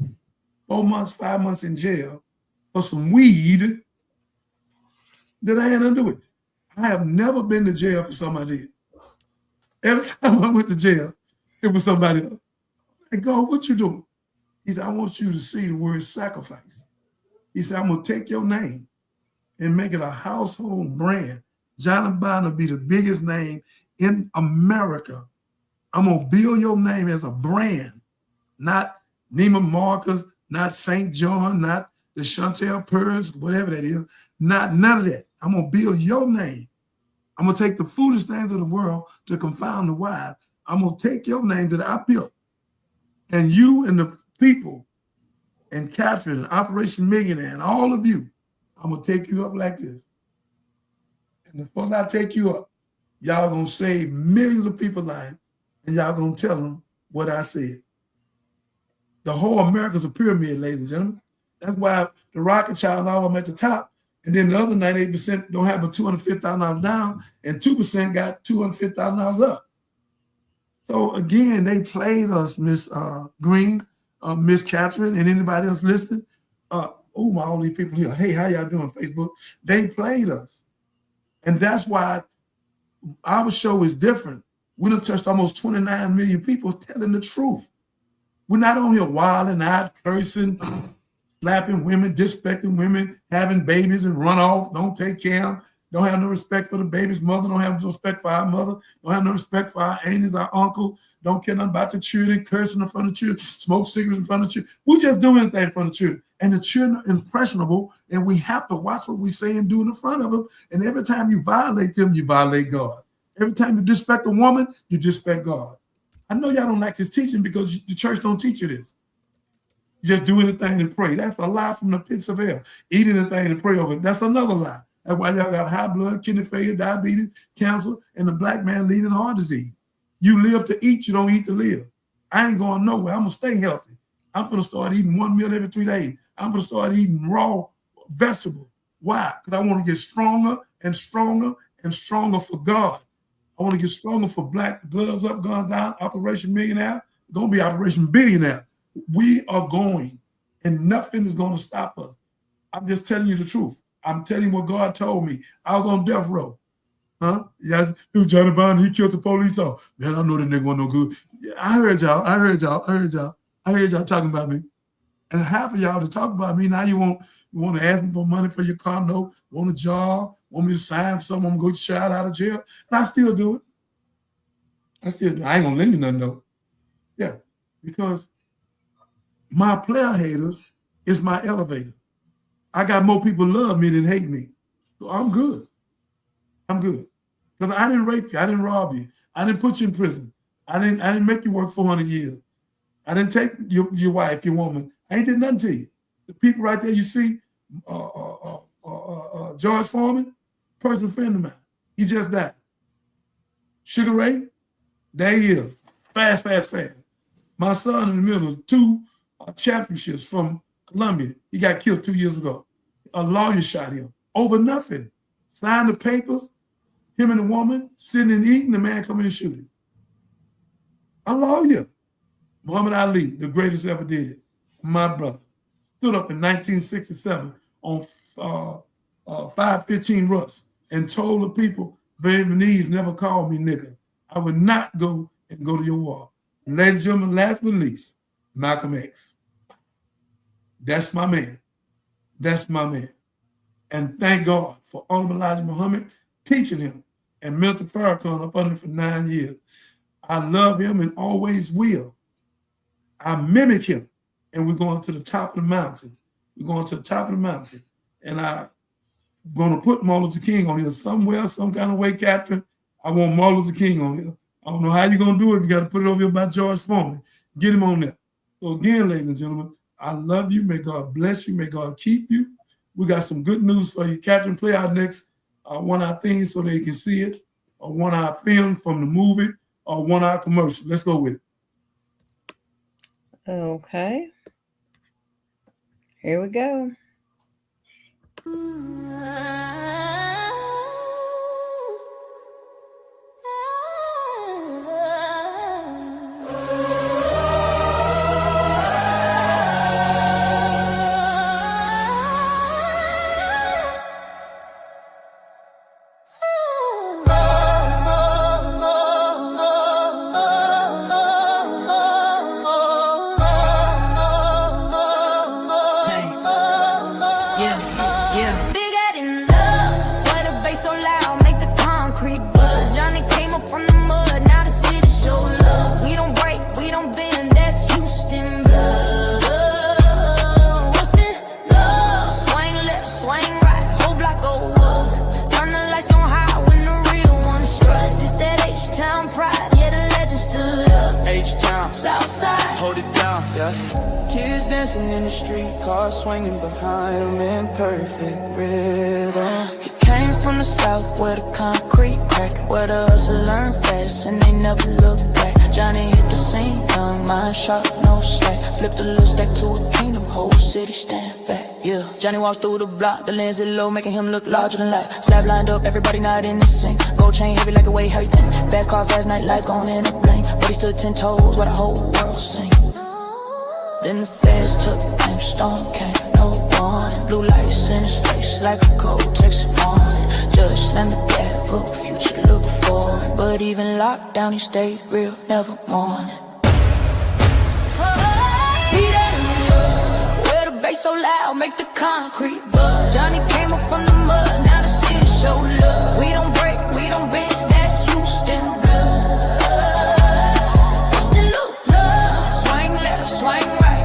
4 months, 5 months in jail for some weed that I had nothing to do with. I have never been to jail for something I did. Every time I went to jail, it was somebody else. I go, "What you doing?" He said, "I want you to see the word sacrifice." He said, "I'm gonna take your name and make it a household brand. Johnny Bond will be the biggest name in America. I'm gonna build your name as a brand, not Neiman Marcus, not St. John, not the Chantel Purse, whatever that is, not none of that. I'm gonna build your name. I'm gonna take the foolish things of the world to confound the wise. I'm gonna take your name that I built, and you and the people and Catherine and Operation Millionaire and all of you, I'm gonna take you up like this. And before I take you up, y'all gonna save millions of people's lives, and y'all gonna tell them what I said." The whole America's a pyramid, ladies and gentlemen. That's why the rocket child all of them at the top, and then the other 98% don't have but $250,000 down, and 2% got $250,000 up. So again, they played us, Miss Green, Miss Catherine, and anybody else listening. All these people here. Hey, how y'all doing, Facebook? They played us. And that's why our show is different. We done touched almost 29 million people telling the truth. We're not on here wilding out, cursing, slapping women, disrespecting women, having babies and run off, don't take care of them, don't have no respect for the baby's mother, don't have no respect for our mother, don't have no respect for our aunties, our uncle, don't care nothing about the children, cursing in front of children, smoke cigarettes in front of children. We just do anything in front of children. And the children are impressionable, and we have to watch what we say and do in front of them. And every time you violate them, you violate God. Every time you disrespect a woman, you disrespect God. I know y'all don't like this teaching because the church don't teach you this. You just do anything and pray. That's a lie from the pits of hell. Eat anything and pray over it. That's another lie. That's why y'all got high blood, kidney failure, diabetes, cancer, and the black man leading heart disease. You live to eat, you don't eat to live. I ain't going nowhere. I'm going to stay healthy. I'm going to start eating 1 meal every 3 days. I'm going to start eating raw vegetables. Why? Because I want to get stronger and stronger and stronger for God. I want to get stronger for Black Gloves Up, Guns Down, Operation Millionaire. Going to be Operation Billionaire. We are going, and nothing is going to stop us. I'm just telling you the truth. I'm telling you what God told me. I was on death row. Yes, it was Johnny Bond. He killed the police off. Man, I know that nigga wasn't no good. Yeah, I heard y'all talking about me. And half of y'all to talk about me, now you want to ask me for money for your car note, want a job, want me to sign for something, I'm going to go shot out of jail. And I still do it. I ain't going to lend you nothing though. Yeah, because my player haters is my elevator. I got more people love me than hate me. So I'm good. Because I didn't rape you. I didn't rob you. I didn't put you in prison. I didn't make you work 400 years. I didn't take your wife, your woman. I ain't did nothing to you. The people right there you see, George Foreman, personal friend of mine. He just died. Sugar Ray, there he is. Fast. My son in the middle of 2 championships from Columbia. He got killed 2 years ago. A lawyer shot him over nothing. Signed the papers, him and the woman sitting and eating, the man come in and shoot him. A lawyer. Muhammad Ali, the greatest ever did it. My brother stood up in 1967 on 515 Russ and told the people, Vietnamese never called me nigger. I would not go to your war. And ladies and gentlemen, last but not least, Malcolm X. That's my man. And thank God for Honorable Elijah Muhammad teaching him and Minister Farrakhan up under him for 9 years. I love him and always will. I mimic him, and we're going to the top of the mountain. We're going to the top of the mountain. And I'm going to put Martin Luther King on here somewhere, some kind of way, Captain. I want Martin Luther King on here. I don't know how you're going to do it. You got to put it over here by George Foreman. Get him on there. So again, ladies and gentlemen, I love you. May God bless you. May God keep you. We got some good news for you. Captain, play our next one-hour thing so they can see it, or one-hour film from the movie, or one-hour commercial. Let's go with it. Okay. Here we go. In the street, car swinging behind him in perfect rhythm. He came from the south where the concrete cracked, where the hustle learn fast and they never look back. Johnny hit the scene, young mind sharp, no slack. Flipped the little stack to a kingdom, whole city stand back. Yeah, Johnny walks through the block, the lens is low, making him look larger than life. Slab lined up, everybody not in the sync. Gold chain heavy like a way everything. Fast car, fast night, life gone in a blink. But he stood 10 toes while the whole world sing. Then the feds took aim, storm came, no warning. Blue lights in his face like a cold Texas morning. Judge slammed the gavel, future look foreign. But even locked down, he stayed real, never mourning. Beat it in the mud, where the bass so loud, make the concrete buzz. Johnny came up from the mud, now the city show love. We don't break, we don't bend, that's Houston blood. Houston look love, swing left, swing right.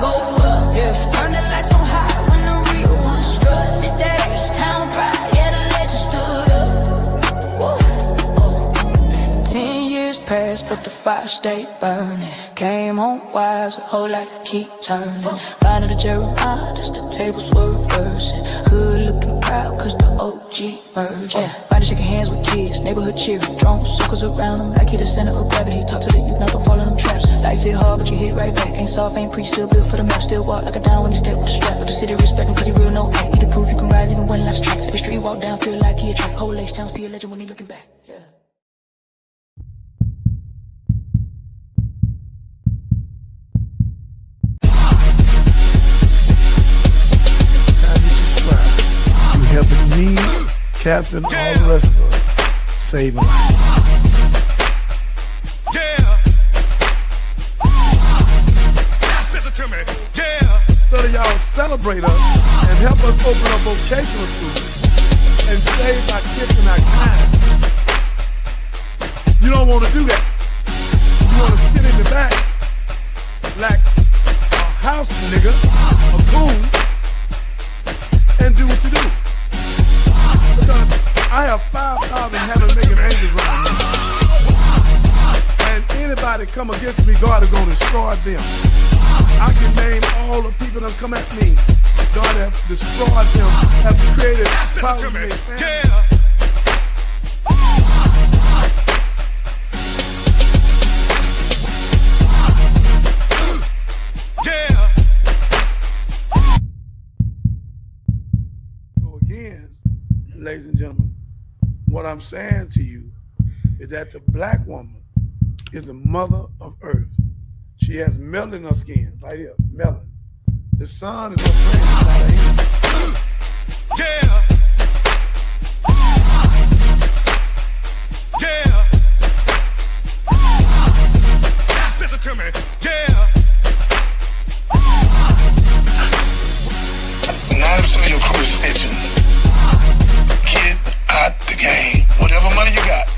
Go up, yeah. Turn the lights on high when the real ones strut. This that H-Town pride, yeah, the legend stood up. Whoa, whoa. 10 years passed, but the fire stayed burning. Came home wise, a whole life keep turning. Finding the Jeremiah, that's the tables were reversing. Hood looking proud, cause the OG merged. Yeah. Body shaking hands with kids, neighborhood cheering. Drone circles around them, like he the center of gravity. Talk to the youth, now don't fall in them traps. Life hit hard, but you hit right back. Ain't soft, ain't preach, still built for the map. Still walk like a down when he step with the strap. But the city respect him cause he real, no act. He the proof you can rise even when life's tracks. Every street walk down, feel like he a track. Whole H-Town, see a legend when he looking back. Yeah. You helping me, Captain, all the rest of us, save lives. So that y'all celebrate us and help us open up vocational schools and save our kids and our kind. You don't want to do that. You want to sit in the back like a house nigga, a coon, and do what you do. Because I have 5,000 heaven-making angels around me. And anybody come against me, God is going to destroy them. I can name all the people that come at me. God has destroyed them, have created problems in their family. So again, ladies and gentlemen, what I'm saying to you is that the black woman is the mother of earth. She has melanin in her skin, right here, melanin. The sun is her friend, not her enemy. Yeah. Yeah. Listen to me. Yeah. 90% of your crew is snitching. Get out the game. Whatever money you got,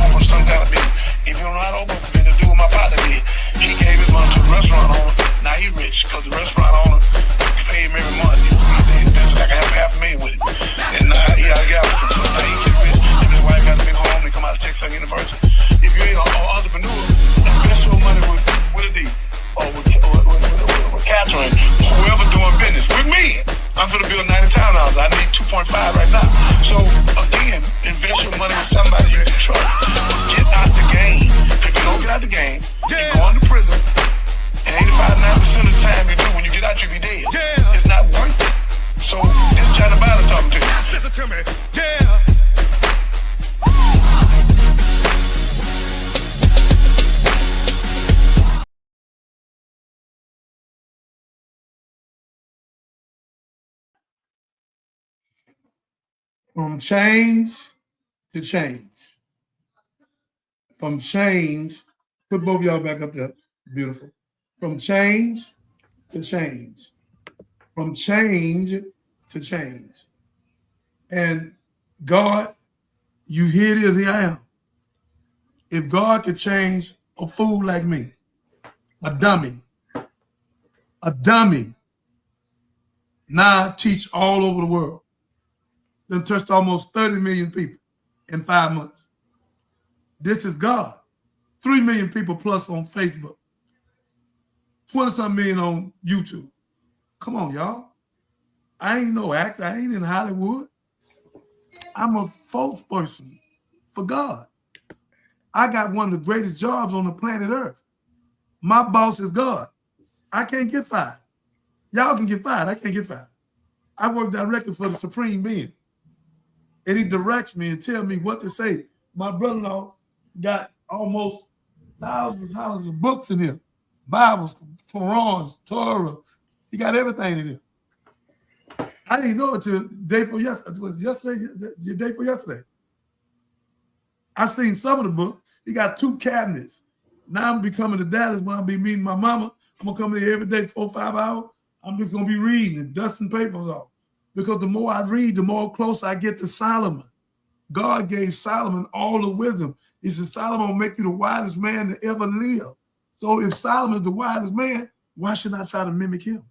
open some kind of business. If you don't know how to open a business, do what my partner did. He gave his money to the restaurant owner. Now he rich because the restaurant owner 90 townhouses. I need 2.5 right now. So again, invest your money with somebody you can trust. Get out the game. If you don't get out the game, you're going to prison. And 85-90% of the time you do, when you get out, you'll be dead. It's not worth it. So this Johnny Biden talking to you. Listen to me. From change to change. From change, put both of y'all back up there. Beautiful. From change to change. From change to change. And God, here it is, here I am. If God could change a fool like me, a dummy, now I teach all over the world. Then touched almost 30 million people in 5 months. This is God. 3 million people plus on Facebook. 20-something million on YouTube. Come on, y'all. I ain't no actor. I ain't in Hollywood. I'm a spokesperson for God. I got one of the greatest jobs on the planet Earth. My boss is God. I can't get fired. Y'all can get fired. I can't get fired. I work directly for the Supreme Being. And he directs me and tells me what to say. My brother-in-law got almost thousands of books in here. Bibles, Qurans, Torah. He got everything in here. I didn't know it till day before yesterday. It was the day before yesterday. I seen some of the books. He got 2 cabinets. Now I'm becoming to Dallas when I'll be meeting my mama. I'm gonna come in here every day 4 or 5 hours. I'm just gonna be reading and dusting papers off. Because the more I read, the more close I get to Solomon. God gave Solomon all the wisdom. He said, Solomon will make you the wisest man to ever live. So if Solomon is the wisest man, why should I try to mimic him?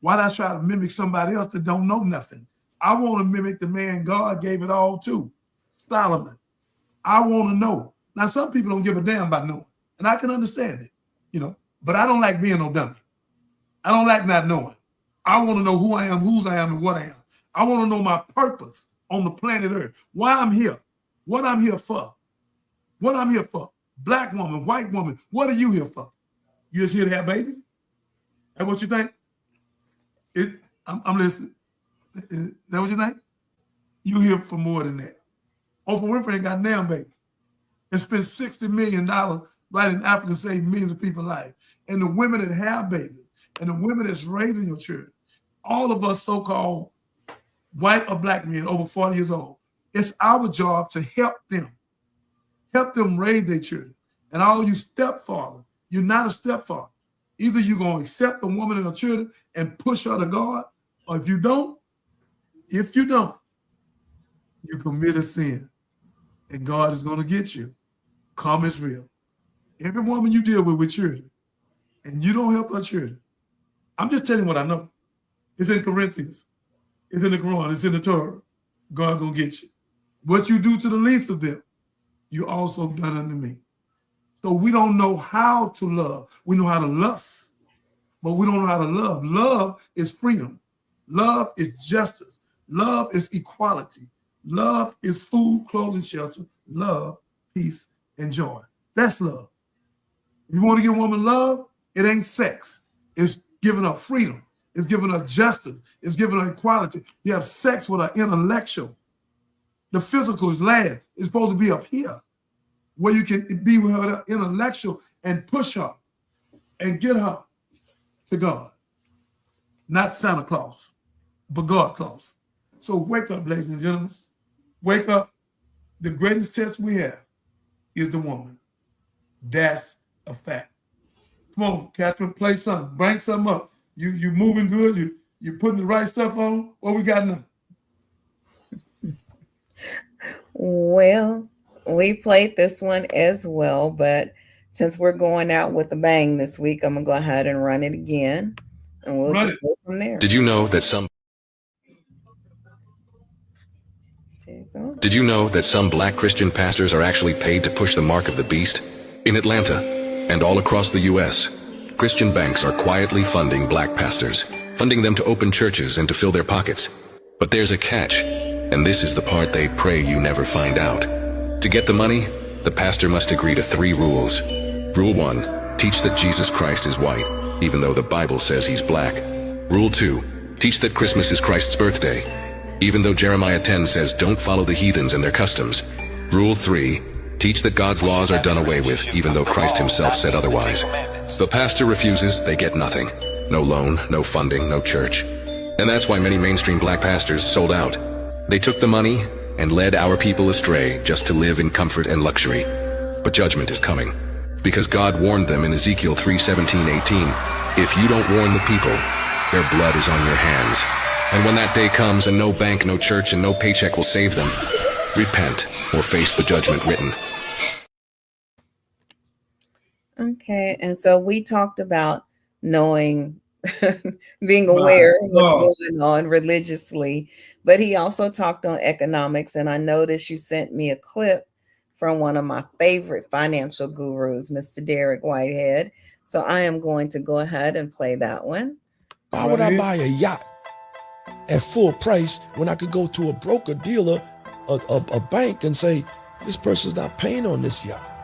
Why not try to mimic somebody else that don't know nothing? I want to mimic the man God gave it all to, Solomon. I want to know. Now, some people don't give a damn about knowing, and I can understand it, but I don't like being no dummy. I don't like not knowing. I want to know who I am, whose I am, and what I am. I want to know my purpose on the planet Earth, why I'm here, what I'm here for, what I'm here for. Black woman, white woman, what are you here for? You just here to have babies? That what you think? I'm listening. Is that what you think? You here for more than that. Oprah Winfrey ain't got damn baby. And spent $60 million right in Africa saving millions of people's lives. And the women that have babies, and the women that's raising your children, all of us so-called white or black men over 40 years old, it's our job to help them raise their children. And all you stepfathers, you're not a stepfather. Either you're going to accept the woman and her children and push her to God, or if you don't, you commit a sin. And God is going to get you. Karma is real. Every woman you deal with children, and you don't help her children, I'm just telling you what I know. It's in Corinthians. It's in the Quran. It's in the Torah. God gonna get you. What you do to the least of them, you also done unto me. So we don't know how to love. We know how to lust, but we don't know how to love. Love is freedom. Love is justice. Love is equality. Love is food, clothes, and shelter. Love, peace, and joy. That's love. If you want to give a woman love, it ain't sex. It's giving her freedom. It's giving her justice. It's giving her equality. You have sex with her intellectual. The physical is last. It's supposed to be up here, where you can be with her intellectual and push her and get her to God. Not Santa Claus, but God Claus. So wake up, ladies and gentlemen. Wake up. The greatest test we have is the woman. That's a fact. Come on, Catherine, play something. Bring something up. You moving good. You putting the right stuff on. What we got now? Well, we played this one as well, but since we're going out with a bang this week, I'm gonna go ahead and run it again, and we'll just go from there. Did you know that some Black Christian pastors are actually paid to push the mark of the beast? In Atlanta and all across the U.S., Christian banks are quietly funding Black pastors, funding them to open churches and to fill their pockets. But there's a catch, and this is the part they pray you never find out. To get the money, the pastor must agree to 3 rules. Rule 1, teach that Jesus Christ is white, even though the Bible says he's black. Rule 2, teach that Christmas is Christ's birthday, even though Jeremiah 10 says don't follow the heathens and their customs. Rule 3, teach that God's laws are done away with, even though Christ himself said otherwise. The pastor refuses, they get nothing. No loan, no funding, no church. And that's why many mainstream black pastors sold out. They took the money and led our people astray just to live in comfort and luxury. But judgment is coming, because God warned them in Ezekiel 3:17-18, if you don't warn the people, their blood is on your hands. And when that day comes and no bank, no church, and no paycheck will save them, repent or face the judgment written. Okay, and so we talked about knowing, being aware of what's going on religiously, but he also talked on economics. And I noticed you sent me a clip from one of my favorite financial gurus, Mr. Derek Whitehead. So I am going to go ahead and play that one. Why would I buy a yacht at full price when I could go to a broker dealer, a bank, and say, this person's not paying on this yacht?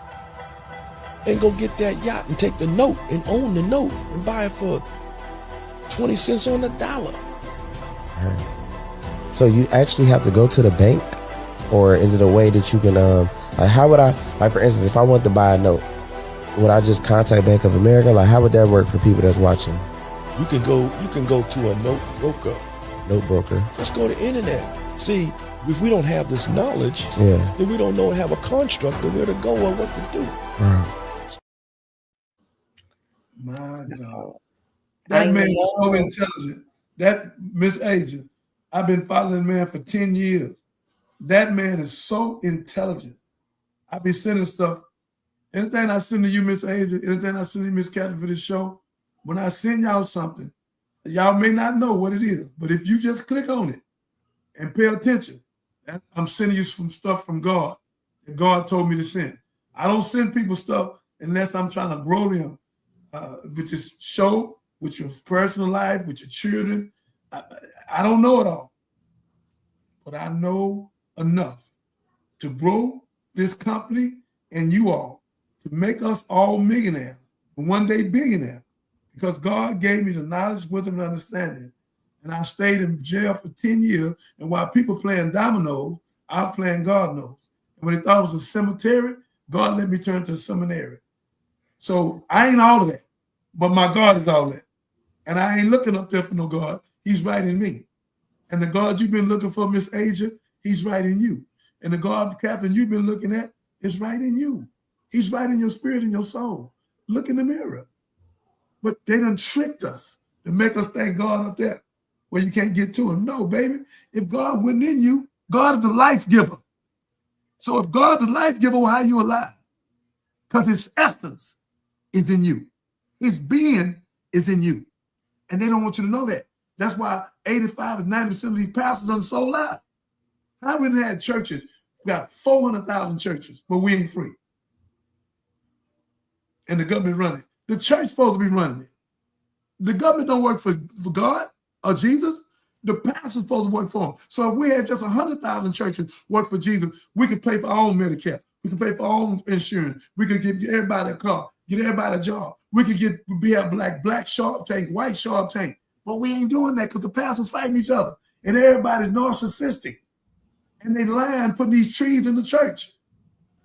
And go get that yacht and take the note and own the note and buy it for 20 cents on the dollar. So you actually have to go to the bank, or is it a way that you can, like how would I, like for instance, if I want to buy a note, would I just contact Bank of America? Like how would that work for people that's watching? You can go to a note broker. Note broker. Just go to the internet. See, if we don't have this knowledge, then we don't know have a construct of where to go or what to do. My God. That man is so intelligent. That Miss Asia, I've been following the man for 10 years. That man is so intelligent. I be sending stuff. Anything I send to you, Miss Asia, anything I send to you, Miss Catherine, for this show, when I send y'all something, y'all may not know what it is, but if you just click on it and pay attention, I'm sending you some stuff from God that God told me to send. I don't send people stuff unless I'm trying to grow them with this show, with your personal life, with your children. I don't know it all, but I know enough to grow this company and you all to make us all millionaires and one day billionaires, because God gave me the knowledge, wisdom, and understanding. And I stayed in jail for 10 years. And while people playing dominoes, I was playing God knows. And when they thought it was a cemetery, God let me turn to a seminary. So I ain't all of that, but my God is all that. And I ain't looking up there for no God. He's right in me. And the God you've been looking for, Miss Asia, he's right in you. And the God, Captain, you've been looking at is right in you. He's right in your spirit and your soul. Look in the mirror. But they done tricked us to make us thank God up there where you can't get to him. No, baby. If God wasn't in you, God is the life giver. So if God's the life giver, well, how are you alive? Because his essence is in you. His being is in you. And they don't want you to know that. That's why 85 and 90% of these pastors are sold out. How we had churches? We got 400,000 churches, but we ain't free. And the government running. The church supposed to be running it. The government don't work for God or Jesus. The pastor's supposed to work for him. So if we had just 100,000 churches work for Jesus, we could pay for our own Medicare. We could pay for our own insurance. We could give everybody a car, get everybody a job. We could have black Shark Tank, white Shark Tank. But we ain't doing that because the pastors fighting each other. And everybody's narcissistic. And they lying, putting these trees in the church.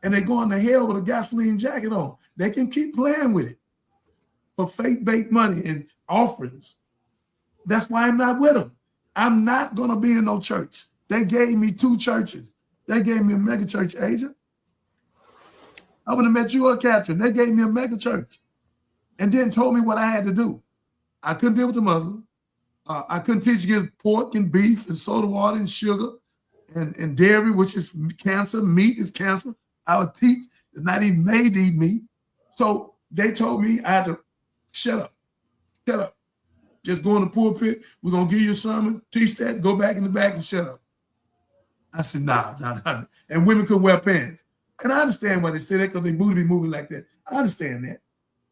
And they going to hell with a gasoline jacket on. They can keep playing with it for faith-based money and offerings. That's why I'm not with them. I'm not going to be in no church. They gave me 2 churches. They gave me a mega church, Asia. I would have met you or Catherine. They gave me a mega church and then told me what I had to do. I couldn't deal with the Muslim. I couldn't teach against pork and beef and soda water and sugar and dairy, which is cancer. Meat is cancer. I would teach. It's not even made to eat meat. So they told me I had to shut up. Shut up. Just go in the pulpit. We're going to give you a sermon. Teach that. Go back in the back and shut up. I said, nah. And women couldn't wear pants. And I understand why they say that because they booty be moving like that. I understand that.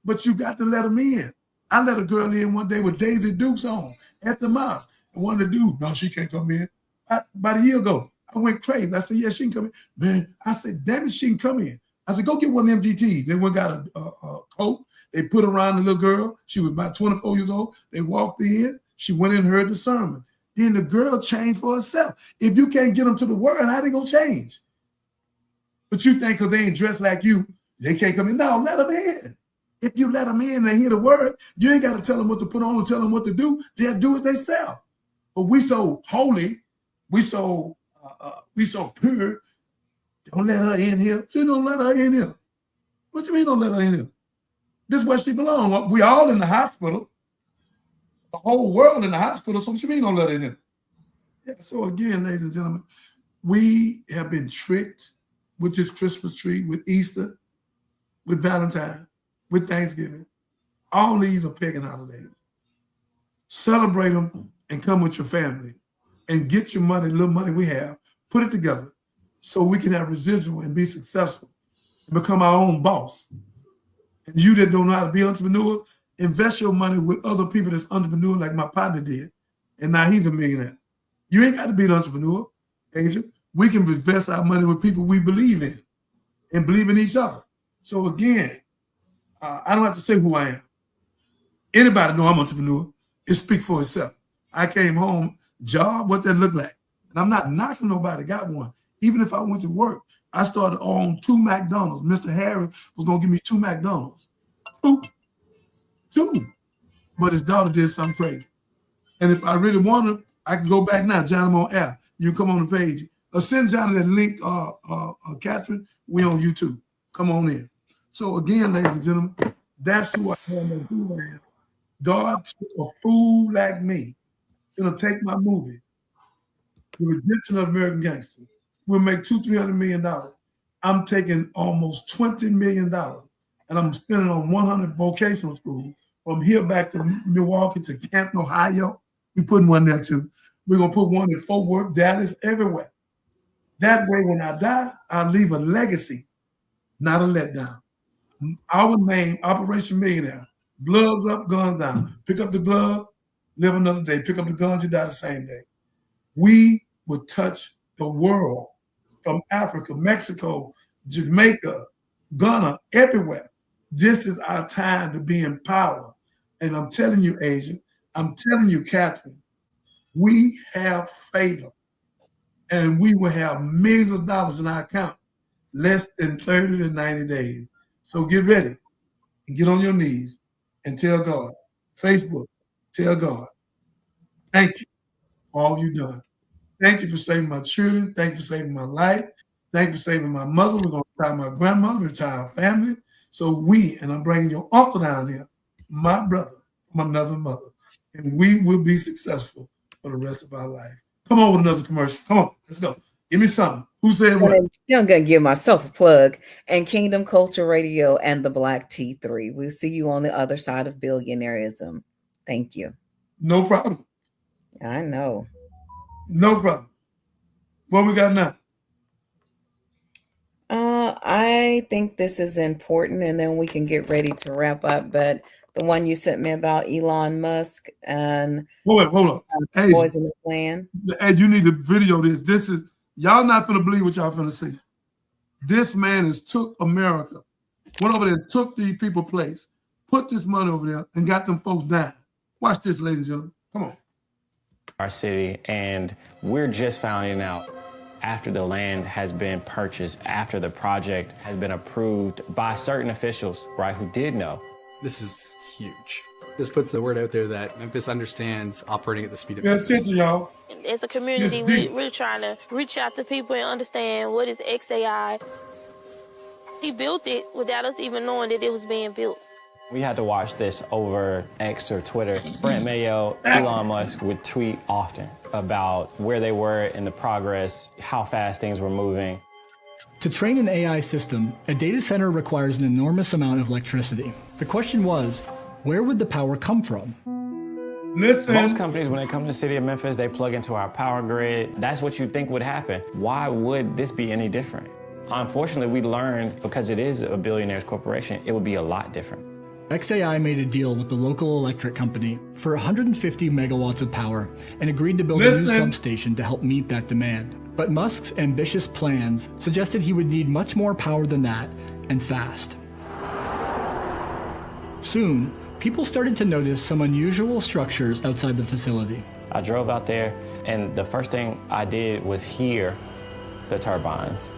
But you got to let them in. I let a girl in one day with Daisy Dukes on at the mosque. And one of the dudes, no, she can't come in. About a year ago, I went crazy. I said, yeah, she can come in. Man, I said, damn it, she can come in. I said, go get one of them GTs. They went got a coat. They put around the little girl. She was about 24 years old. They walked in. She went in and heard the sermon. Then the girl changed for herself. If you can't get them to the word, how they gonna change? But you think because they ain't dressed like you, they can't come in. No, let them in. If you let them in and they hear the word, you ain't got to tell them what to put on and tell them what to do. They'll do it themselves. But we so holy, we so pure. Don't let her in here. She don't let her in here. What you mean don't let her in here? This is where she belongs. We all in the hospital. The whole world in the hospital. So what you mean don't let her in here? Yeah, so again, ladies and gentlemen, we have been tricked with this Christmas tree, with Easter, with Valentine, with Thanksgiving. All these are pagan holidays. Celebrate them and come with your family and get your money, little money we have, put it together so we can have residual and be successful and become our own boss. And you that don't know how to be entrepreneur, invest your money with other people that's entrepreneur like my partner did. And now he's a millionaire. You ain't got to be an entrepreneur, agent. We can invest our money with people we believe in and believe in each other. So again, I don't have to say who I am. Anybody know I'm an entrepreneur. It speaks for itself. I came home, job, what that look like. And I'm not knocking nobody, got one. Even if I went to work, I started on 2 McDonald's. Mr. Harris was gonna give me 2 McDonald's. Two. But his daughter did something crazy. And if I really want to, I can go back now. Johnny, I'm on air. You come on the page. Send Johnny that link, Catherine. We on YouTube. Come on in. So again, ladies and gentlemen, that's who I am and who I am. God took a fool like me. Gonna take my movie, The Redemption of American Gangster. We'll make $200-300 million. I'm taking almost $20 million, and I'm spending on 100 vocational schools from here back to Milwaukee to Canton, Ohio. We're putting one there too. We're gonna put one in Fort Worth, Dallas, everywhere. That way, when I die, I'll leave a legacy, not a letdown. Our name, Operation Millionaire. Gloves up, guns down. Pick up the glove, live another day. Pick up the guns, you die the same day. We will touch the world from Africa, Mexico, Jamaica, Ghana, everywhere. This is our time to be in power. And I'm telling you, Asia, I'm telling you, Catherine, we have favor. And we will have millions of dollars in our account less than 30 to 90 days. So get ready and get on your knees and tell God. Facebook, tell God, thank you for all you've done. Thank you for saving my children. Thank you for saving my life. Thank you for saving my mother. We're going to retire my grandmother, retire our family. So and I'm bringing your uncle down here, my brother, my another mother, and we will be successful for the rest of our life. Come on with another commercial. Come on, let's go. Give me something. Who said what? I'm going to give myself a plug. And Kingdom Culture Radio and the Black T3. We'll see you on the other side of billionaireism. Thank you. No problem. I know. No problem. What we got now? I think this is important, and then we can get ready to wrap up. But the one you sent me about Elon Musk and hold on. Hey, boys in the land. Hey, you need to video this. This is y'all not gonna believe what y'all gonna see. This man has took America, went over there, and took these people place, put this money over there, and got them folks down. Watch this, ladies and gentlemen. Come on. Our city, and we're just finding out after the land has been purchased, after the project has been approved by certain officials, right, who did know. This is huge. This puts the word out there that Memphis understands operating at the speed of business. Yes, y'all. As a community, we're really trying to reach out to people and understand what is XAI. He built it without us even knowing that it was being built. We had to watch this over X or Twitter. Brent Mayo, Elon Musk would tweet often about where they were in the progress, how fast things were moving. To train an AI system, a data center requires an enormous amount of electricity. The question was, where would the power come from? Listen. Most companies, when they come to the city of Memphis, they plug into our power grid. That's what you think would happen. Why would this be any different? Unfortunately, we learned because it is a billionaire's corporation, it would be a lot different. XAI made a deal with the local electric company for 150 megawatts of power and agreed to build a new substation to help meet that demand. But Musk's ambitious plans suggested he would need much more power than that, and fast. Soon, people started to notice some unusual structures outside the facility. I drove out there, and the first thing I did was hear the turbines.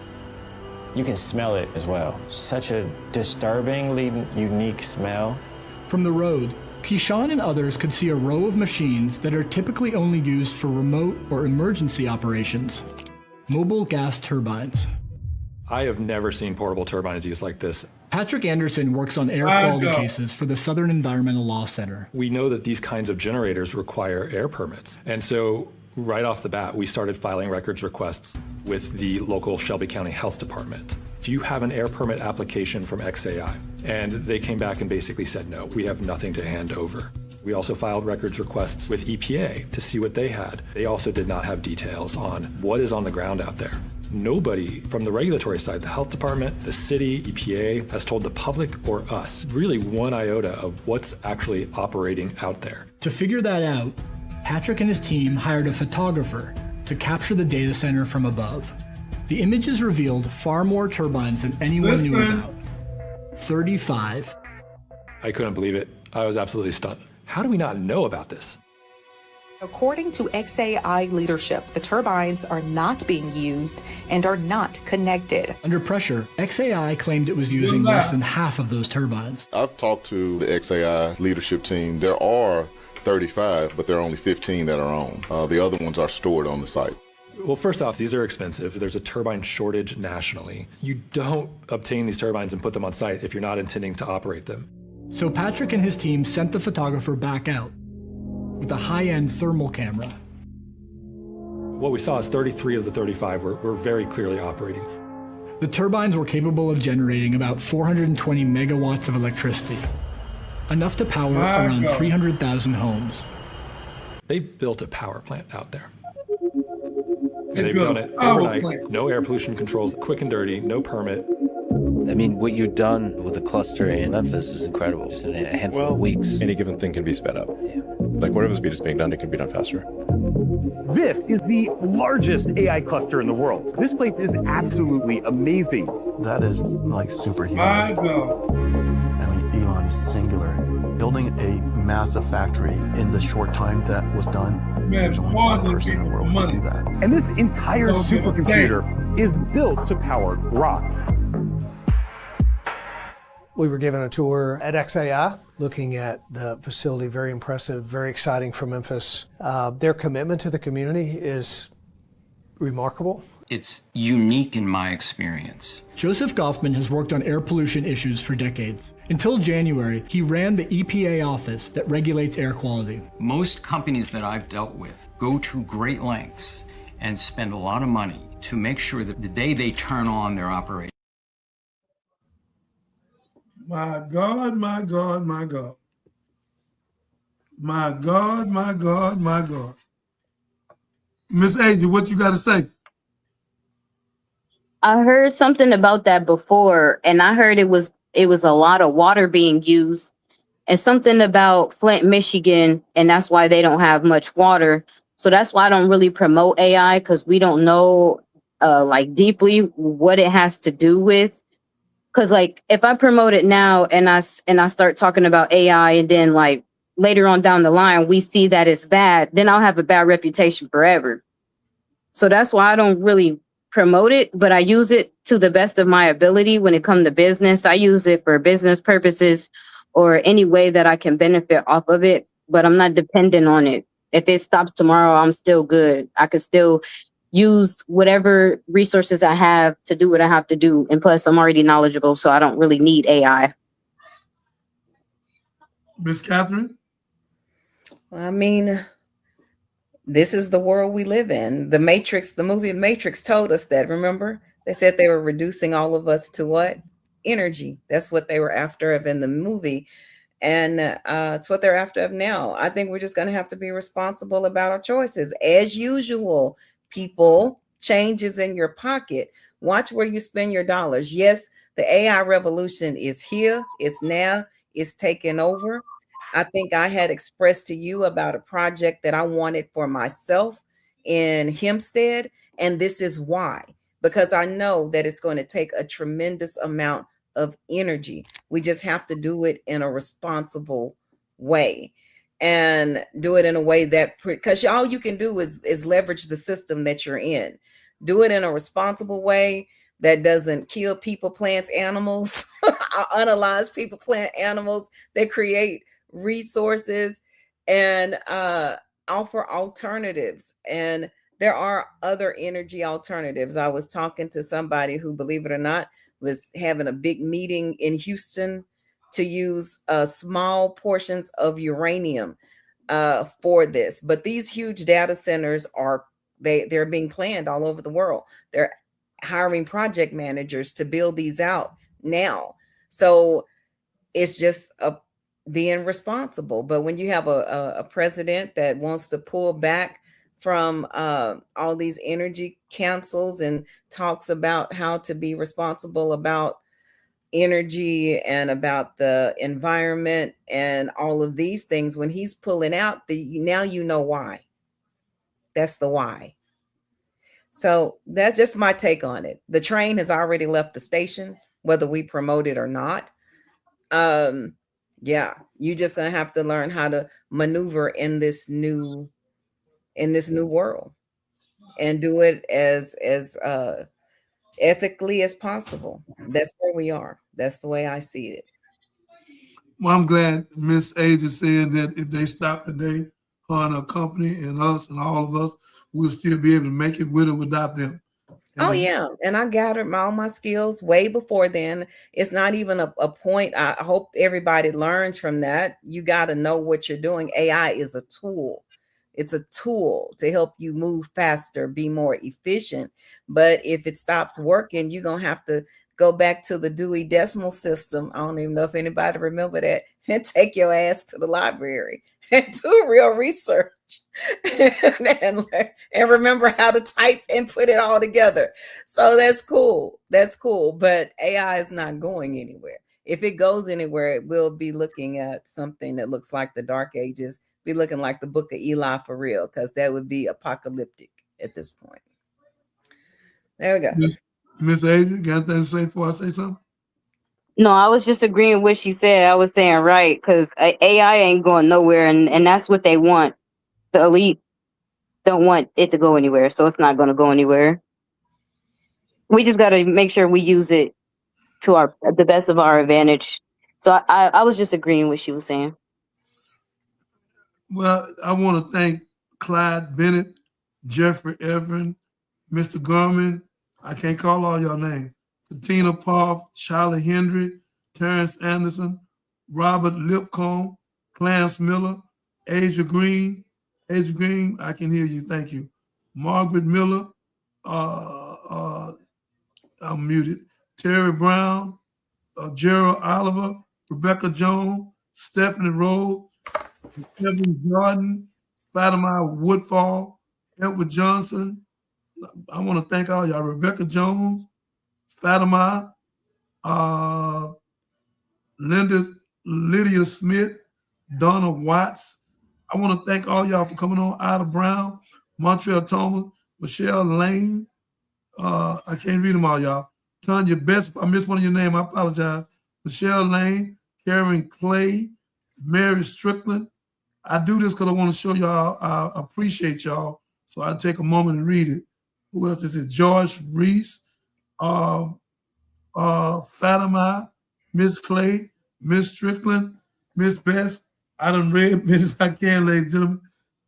You can smell it as well. Such a disturbingly unique smell. From the road, Keyshawn and others could see a row of machines that are typically only used for remote or emergency operations. Mobile gas turbines. I have never seen portable turbines used like this. Patrick Anderson works on air quality cases for the Southern Environmental Law Center. We know that these kinds of generators require air permits. And so right off the bat, we started filing records requests with the local Shelby County Health Department. Do you have an air permit application from XAI? And they came back and basically said, no, we have nothing to hand over. We also filed records requests with EPA to see what they had. They also did not have details on what is on the ground out there. Nobody from the regulatory side, the health department, the city, EPA, has told the public or us really one iota of what's actually operating out there. To figure that out, Patrick and his team hired a photographer to capture the data center from above. The images revealed far more turbines than anyone knew about. 35. I couldn't believe it. I was absolutely stunned. How do we not know about this? According to XAI leadership, the turbines are not being used and are not connected. Under pressure, XAI claimed it was using less than half of those turbines. I've talked to the XAI leadership team. There are 35, but there are only 15 that are owned. The other ones are stored on the site. Well, first off, these are expensive. There's a turbine shortage nationally. You don't obtain these turbines and put them on site if you're not intending to operate them. So Patrick and his team sent the photographer back out with a high-end thermal camera. What we saw is 33 of the 35 were very clearly operating. The turbines were capable of generating about 420 megawatts of electricity, enough to power around 300,000 homes. They built a power plant out there. And they've done it overnight. No air pollution controls, quick and dirty, no permit. I mean, what you've done with the cluster in Memphis is incredible. Just in a handful of weeks. Any given thing can be sped up. Yeah. Like whatever speed is being done, it can be done faster. This is the largest AI cluster in the world. This place is absolutely amazing. That is like superhuman. My God. I mean, Elon is singular. Building a massive factory in the short time that was done, there's only one person in the world who can do that. And this entire supercomputer is built to power rocks. We were given a tour at XAI, looking at the facility, very impressive, very exciting for Memphis. Their commitment to the community is remarkable. It's unique in my experience. Joseph Goffman has worked on air pollution issues for decades. Until January, he ran the EPA office that regulates air quality. Most companies that I've dealt with go to great lengths and spend a lot of money to make sure that the day they turn on their operation. My God, my God, my God. My God, my God, my God. Miss Angel, what you got to say? I heard something about that before, and I heard it was a lot of water being used, and something about Flint, Michigan, and that's why they don't have much water. So that's why I don't really promote AI, because we don't know like deeply what it has to do with. Because like if I promote it now and I start talking about AI, and then like later on down the line we see that it's bad, then I'll have a bad reputation forever. So that's why I don't really promote it, but I use it to the best of my ability when it comes to business. I use it for business purposes or any way that I can benefit off of it, but I'm not dependent on it. If it stops tomorrow, I'm still good. I could still use whatever resources I have to do what I have to do. And plus, I'm already knowledgeable, so I don't really need AI. Miss Catherine? I mean, this is the world we live in. The Matrix, the movie Matrix told us that, remember? They said they were reducing all of us to what? Energy. That's what they were after of in the movie. And it's what they're after of now. I think we're just going to have to be responsible about our choices. As usual, people, changes in your pocket. Watch where you spend your dollars. Yes, the AI revolution is here. It's now. is taking over. I think I had expressed to you about a project that I wanted for myself in Hempstead, and this is why. Because I know that it's going to take a tremendous amount of energy. We just have to do it in a responsible way, and do it in a way that, because all you can do is leverage the system that you're in. Do it in a responsible way that doesn't kill people, plants, animals, unalive people, plant, animals, that create resources and offer alternatives. And there are other energy alternatives. I was talking to somebody who, believe it or not, was having a big meeting in Houston to use small portions of uranium for this. But these huge data centers they're being planned all over the world. They're hiring project managers to build these out now. So it's just being responsible. But when you have a president that wants to pull back from all these energy councils and talks about how to be responsible about energy and about the environment and all of these things, when he's pulling out, now you know why. That's the why. So that's just my take on it. The train has already left the station, whether we promote it or not. Yeah, you just gonna have to learn how to maneuver in this new world and do it as ethically as possible. That's where we are. That's the way I see it. Well, I'm glad Miss Age is saying that if they stop today, her and her company and us and all of us, we'll still be able to make it with or without them. Oh yeah, and I gathered all my skills way before then. It's not even a point. I hope everybody learns from that. You got to know what you're doing. AI is a tool. It's a tool to help you move faster, be more efficient. But if it stops working, you're going to have to go back to the Dewey Decimal System. I don't even know if anybody remember that. And take your ass to the library and do real research and remember how to type and put it all together. So that's cool. That's cool. But AI is not going anywhere. If it goes anywhere, it will be looking at something that looks like the Dark Ages, be looking like the Book of Eli for real, because that would be apocalyptic at this point. There we go. Miss Adrian, got anything to say before I say something? No, I was just agreeing with what she said. I was saying right, because AI ain't going nowhere, and that's what they want. The elite don't want it to go anywhere, so it's not going to go anywhere. We just got to make sure we use it to the best of our advantage. So I was just agreeing with what she was saying. Well, I want to thank Clyde Bennett, Jeffrey Everin, Mr. Gorman. I can't call all y'all names. Katina Poff, Charlie Hendry, Terrence Anderson, Robert Lipcomb, Clarence Miller, Asia Green. Asia Green, I can hear you. Thank you. Margaret Miller, I'm muted. Terry Brown, Gerald Oliver, Rebecca Jones, Stephanie Rose, Kevin Jordan, Fatima Woodfall, Edward Johnson. I want to thank all y'all. Rebecca Jones, Fatima, Lydia Smith, Donna Watts. I want to thank all y'all for coming on. Ida Brown, Montreal Thomas, Michelle Lane. I can't read them all, y'all. Tanya Best, if I missed one of your names, I apologize. Michelle Lane, Karen Clay, Mary Strickland. I do this because I want to show y'all I appreciate y'all. So I take a moment and read it. Who else is it? George Reese, Fatima, Miss Clay, Miss Strickland, Miss Best. I done read Miss I can, ladies and gentlemen.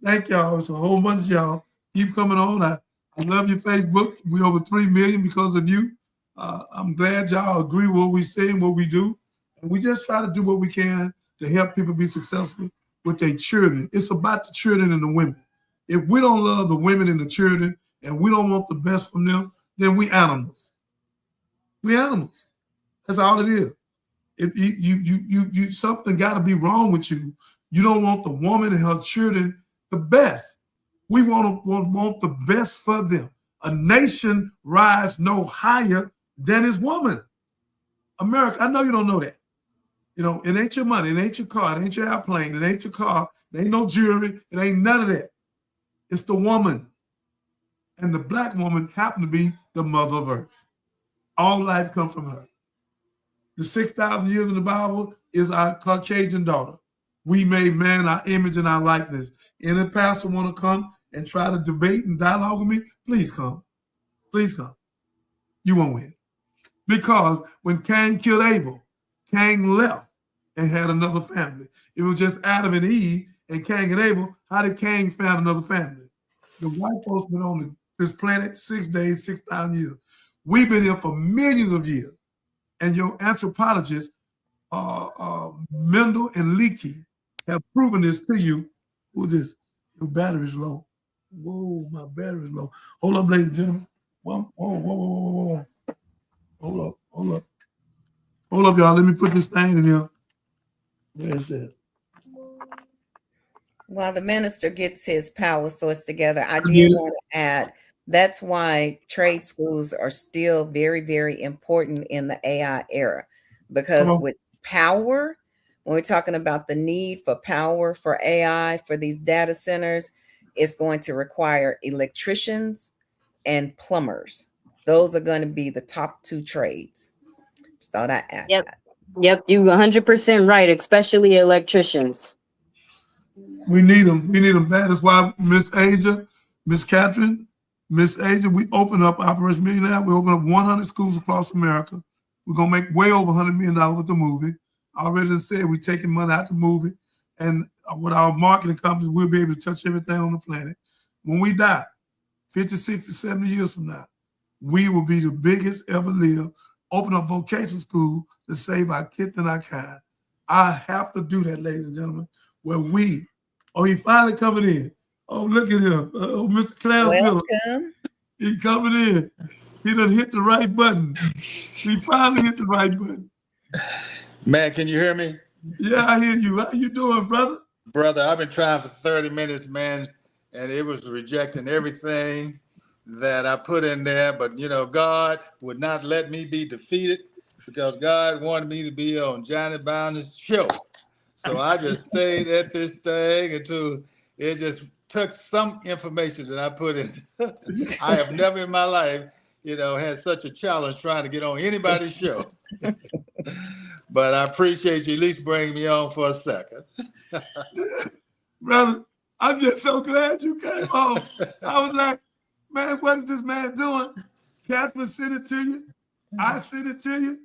Thank y'all. It's a whole bunch of y'all. Keep coming on. I love your Facebook. We over 3 million because of you. I'm glad y'all agree with what we say and what we do. And we just try to do what we can to help people be successful with their children. It's about the children and the women. If we don't love the women and the children and we don't want the best from them, then we animals. We animals. That's all it is. If you something got to be wrong with you. You don't want the woman and her children the best. We want the best for them. A nation rise no higher than its woman. America, I know you don't know that. You know, it ain't your money, it ain't your car, it ain't your airplane, it ain't your car, it ain't no jewelry, it ain't none of that. It's the woman. And the black woman happened to be the mother of earth. All life comes from her. The 6,000 years in the Bible is our Caucasian daughter. We made man our image and our likeness. Any pastor want to come and try to debate and dialogue with me? Please come. Please come. You won't win. Because when Cain killed Abel, Cain left and had another family. It was just Adam and Eve and Cain and Abel. How did Cain find another family? The white folks been on this planet 6 days, 6,000 years. We've been here for millions of years. And your anthropologists, Mendel and Leakey, have proven this to you. Who's this? Your battery's low. Whoa, my battery's low. Hold up, ladies and gentlemen. Whoa. Hold up. Hold up, y'all. Let me put this thing in here. Where is it? While the minister gets his power source together, I did want to add, that's why trade schools are still very, very important in the AI era. Because with power, when we're talking about the need for power for AI, for these data centers, it's going to require electricians and plumbers. Those are going to be the top two trades. Just thought I'd add that. Yep, you're 100% right, especially electricians. We need them. We need them bad. That's why Miss Asia, Miss Catherine, Miss Asia, we open up Operation Millionaire. We open up 100 schools across America. We're going to make way over $100 million with the movie. I already said we're taking money out the movie. And with our marketing companies, we'll be able to touch everything on the planet. When we die, 50, 60, 70 years from now, we will be the biggest ever live. Open up vocational school to save our kids and our kind. I have to do that, ladies and gentlemen. Where we, he finally coming in. Oh, look at him. Mr. Clarence Miller. Welcome. He coming in. He done hit the right button. He finally hit the right button. Man, can you hear me? Yeah, I hear you. How you doing, brother? Brother, I've been trying for 30 minutes, man, and it was rejecting everything that I put in there. But, you know, God would not let me be defeated because God wanted me to be on Johnny Bounder's show. So I just stayed at this thing until it just took some information that I put in. I have never in my life, you know, had such a challenge trying to get on anybody's show. But I appreciate you at least bringing me on for a second. Brother, I'm just so glad you came on. I was like, man, what is this man doing? Catherine sent it to you. I sent it to you.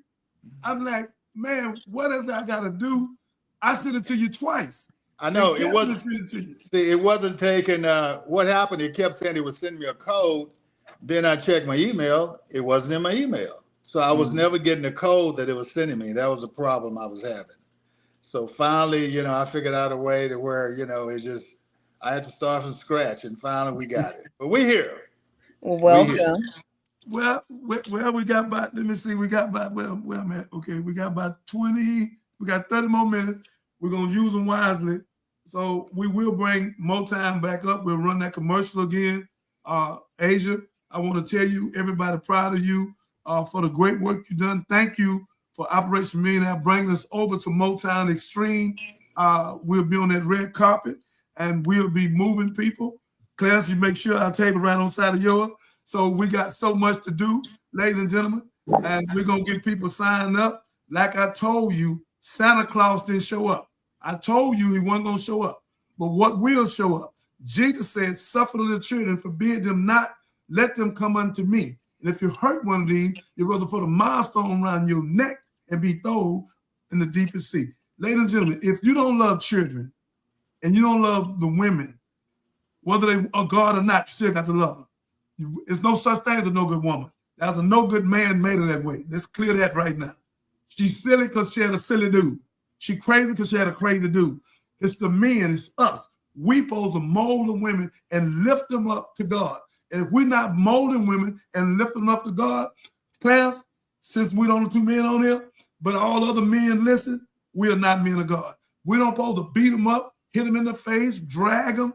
I'm like, man, what else I got to do? I sent it to you twice. I know it wasn't. See, it wasn't taking. What happened? It kept saying it was sending me a code. Then I checked my email. It wasn't in my email, so I was never getting the code that it was sending me. That was the problem I was having. So finally, you know, I figured out a way to where, you know, it just I had to start from scratch, and finally we got it. But we're here. Well, welcome. Well, we got about. Let me see. We got about. Where I'm at. Okay, we got about 20. We got 30 more minutes. We're going to use them wisely. So we will bring Motown back up. We'll run that commercial again. Asia, I want to tell you, everybody proud of you for the great work you've done. Thank you for Operation Millionaire, bringing us over to Motown Extreme. We'll be on that red carpet, and we'll be moving people. Clarence, you make sure our table right on the side of yours. So we got so much to do, ladies and gentlemen, and we're going to get people signed up. Like I told you, Santa Claus didn't show up. I told you he wasn't going to show up. But what will show up? Jesus said, suffer the children, forbid them not, let them come unto me. And if you hurt one of these, you're going to put a milestone around your neck and be thrown in the deepest sea. Ladies and gentlemen, if you don't love children and you don't love the women, whether they are God or not, you still got to love them. There's no such thing as a no good woman. There's a no good man made her that way. Let's clear that right now. She's silly because she had a silly dude. She crazy because she had a crazy dude. It's the men, it's us. We supposed to mold the women and lift them up to God. And if we're not molding women and lifting them up to God, class, since we don't have two men on here, but all other men listen, we are not men of God. We don't supposed to beat them up, hit them in the face, drag them,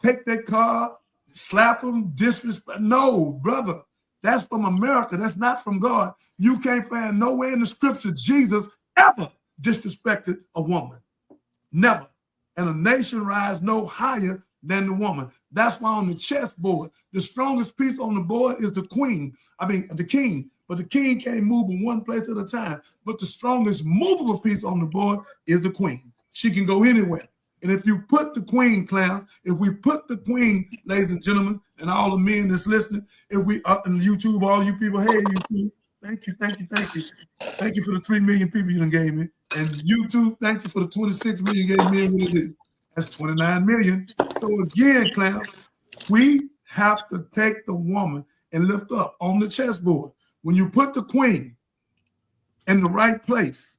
take their car, slap them, disrespect. No, brother. That's from America. That's not from God. You can't find nowhere in the scripture Jesus ever disrespected a woman. Never. And a nation rise no higher than the woman. That's why on the chessboard, the strongest piece on the board is the queen. The king. But the king can't move in one place at a time. But the strongest movable piece on the board is the queen. She can go anywhere. And if you put the queen, Clarence, if we put the queen, ladies and gentlemen, and all the men that's listening, if we up in YouTube, all you people, hey, YouTube, thank you. Thank you for the 3 million people you done gave me. And YouTube, thank you for the 26 million you gave me. And what it is. That's 29 million. So again, Clarence, we have to take the woman and lift up on the chessboard. When you put the queen in the right place,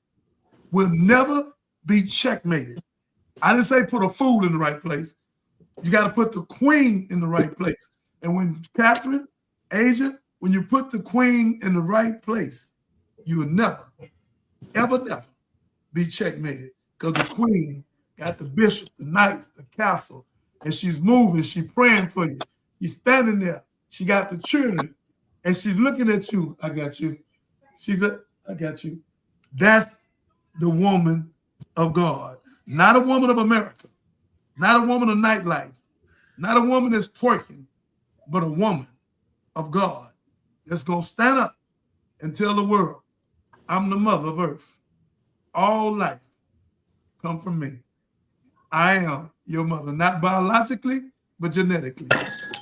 we'll never be checkmated. I didn't say put a fool in the right place. You got to put the queen in the right place. And when Catherine, Asia, when you put the queen in the right place, you will never, ever be checkmated. Because the queen got the bishop, the knights, the castle, and she's moving, she's praying for you. She's standing there. She got the children, and she's looking at you. I got you. I got you. That's the woman of God. Not a woman of America, not a woman of nightlife, not a woman that's twerking, but a woman of God that's going to stand up and tell the world, I'm the mother of earth. All life come from me. I am your mother, not biologically, but genetically.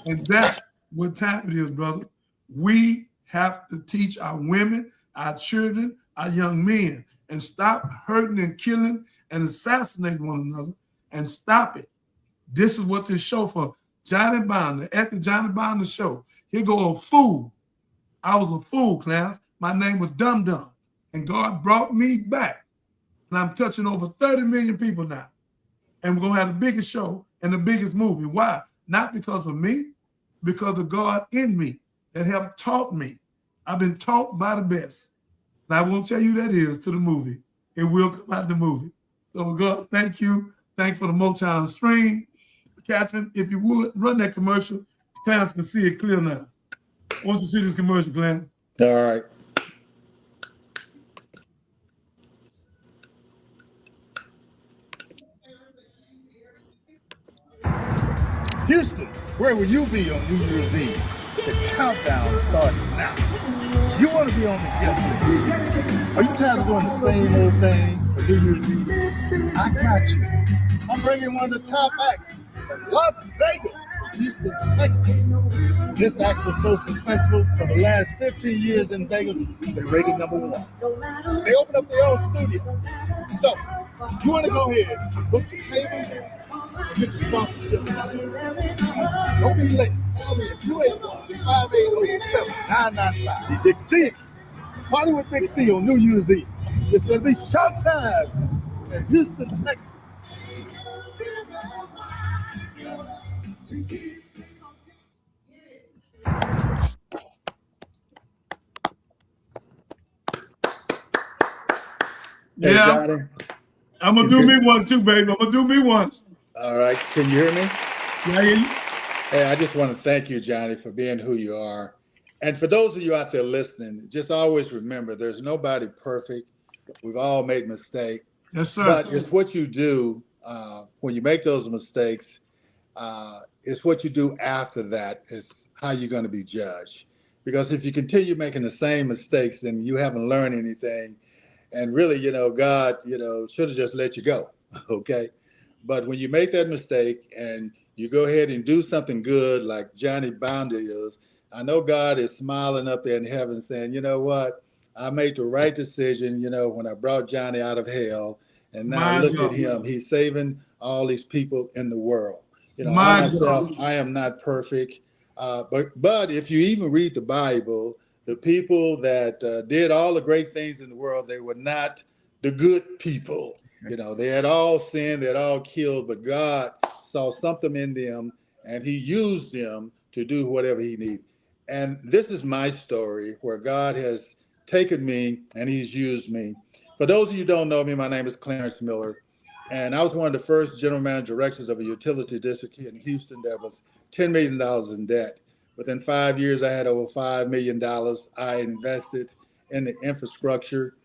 And that's what time it is, brother. We have to teach our women, our children, our young men, and stop hurting and killing and assassinating one another, and stop it. This is what this show for. Johnny Binder, at the Johnny Binder show. Here go a fool. I was a fool, class. My name was Dum Dum, and God brought me back. And I'm touching over 30 million people now. And we're going to have the biggest show and the biggest movie. Why? Not because of me, because of God in me that have taught me. I've been taught by the best. And I won't tell you that is to the movie. It will come out the movie. So God, thank you. Thanks for the Motown stream. Catherine, if you would, run that commercial. Clarence can see it clear now. I want you to see this commercial, Clarence. All right. Houston, where will you be on New Year's Eve? The countdown starts now. You want to be on the guest list. Are you tired of doing the same old thing for New Year's Eve? I got you. I'm bringing one of the top acts from Las Vegas, Houston, Texas. This act was so successful for the last 15 years in Vegas, they rated #1. They opened up their own studio. So, you want to go ahead, book your table, and get your sponsorship. Don't be late. Call me at 281-580-7995. The Big C. Party with Big C on New Year's Eve. It's going to be showtime in Houston, Texas. Hey, Yeah, Johnny. I'm going to do me one too, baby. I'm going to do me one. All right. Can you hear me? Yeah, I hear you. Hey, I just want to thank you, Johnny, for being who you are. And for those of you out there listening, just always remember there's nobody perfect. We've all made mistakes. Yes, sir. But it's what you do when you make those mistakes. It's what you do after that is how you're going to be judged. Because if you continue making the same mistakes, then you haven't learned anything. And really, God, should have just let you go. Okay. But when you make that mistake and you go ahead and do something good like Johnny Bounder is, I know God is smiling up there in heaven saying, you know what? I made the right decision, when I brought Johnny out of hell. And now look at him. He's saving all these people in the world. I myself, I am not perfect. But if you even read the Bible, the people that did all the great things in the world, they were not the good people. They had all sinned, they had all killed, but God saw something in them and he used them to do whatever he needed. And this is my story where God has taken me and he's used me. For those of you who don't know me, my name is Clarence Miller. And I was one of the first general manager directors of a utility district here in Houston that was $10 million in debt. Within 5 years, I had over $5 million I invested in the infrastructure.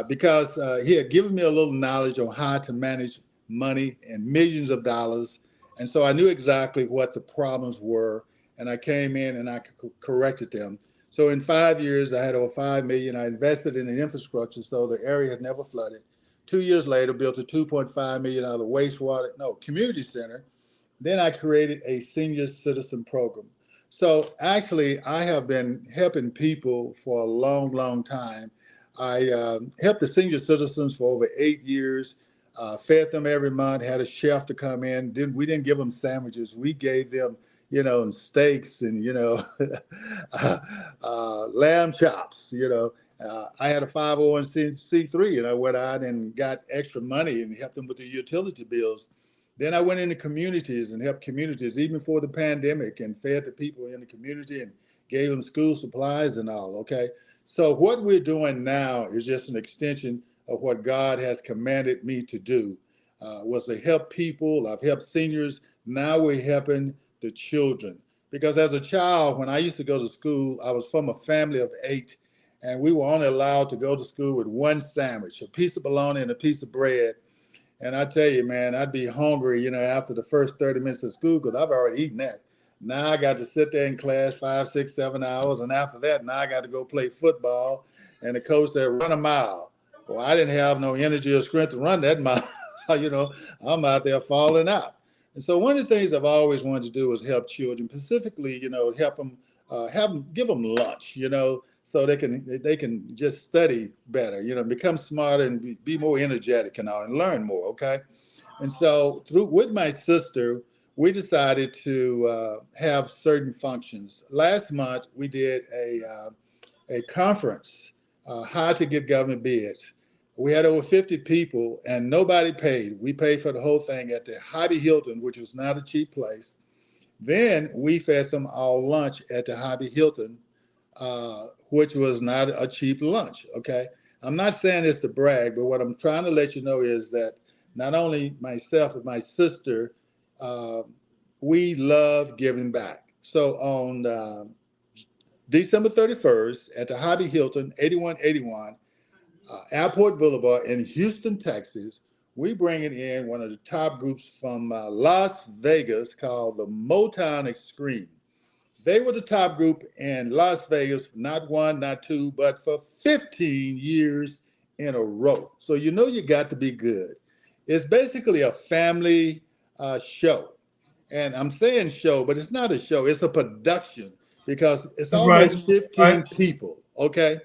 because he had given me a little knowledge on how to manage money and millions of dollars. And so I knew exactly what the problems were, and I came in and I corrected them. So in 5 years, I had over 5 million. I invested in the infrastructure so the area had never flooded. 2 years later, built a $2.5 million community center. Then I created a senior citizen program. So actually, I have been helping people for a long, long time. I helped the senior citizens for over 8 years, fed them every month, had a chef to come in. We didn't give them sandwiches. We gave them, steaks and, lamb chops, I had a 501c3, and I went out and got extra money and helped them with their utility bills. Then I went into communities and helped communities even before the pandemic and fed the people in the community and gave them school supplies and all, okay? So what we're doing now is just an extension of what God has commanded me to do, was to help people. I've helped seniors. Now we're helping the children. Because as a child, when I used to go to school, I was from a family of 8, and we were only allowed to go to school with one sandwich, a piece of bologna and a piece of bread. And I tell you, man, I'd be hungry, after the first 30 minutes of school because I've already eaten that. Now I got to sit there in class 5, 6, 7 hours. And after that, now I got to go play football. And the coach said, run a mile. Well, I didn't have no energy or strength to run that mile. I'm out there falling out. And so one of the things I've always wanted to do is help children, specifically, help them, give them lunch, so they can just study better, become smarter and be more energetic and all, and learn more, okay? And so with my sister, we decided to have certain functions. Last month, we did a conference, how to get government bids. We had over 50 people and nobody paid. We paid for the whole thing at the Hobby Hilton, which was not a cheap place. Then we fed them all lunch at the Hobby Hilton, which was not a cheap lunch, okay? I'm not saying this to brag, but what I'm trying to let you know is that not only myself but my sister, we love giving back. So on December 31st at the Hobby Hilton, 8181, Airport Boulevard in Houston, Texas, we bringing in one of the top groups from Las Vegas called the Motown Extreme. They were the top group in Las Vegas, not 1, not 2, but for 15 years in a row. So you got to be good. It's basically a family show. And I'm saying show, but it's not a show. It's a production because it's almost 15 people, okay?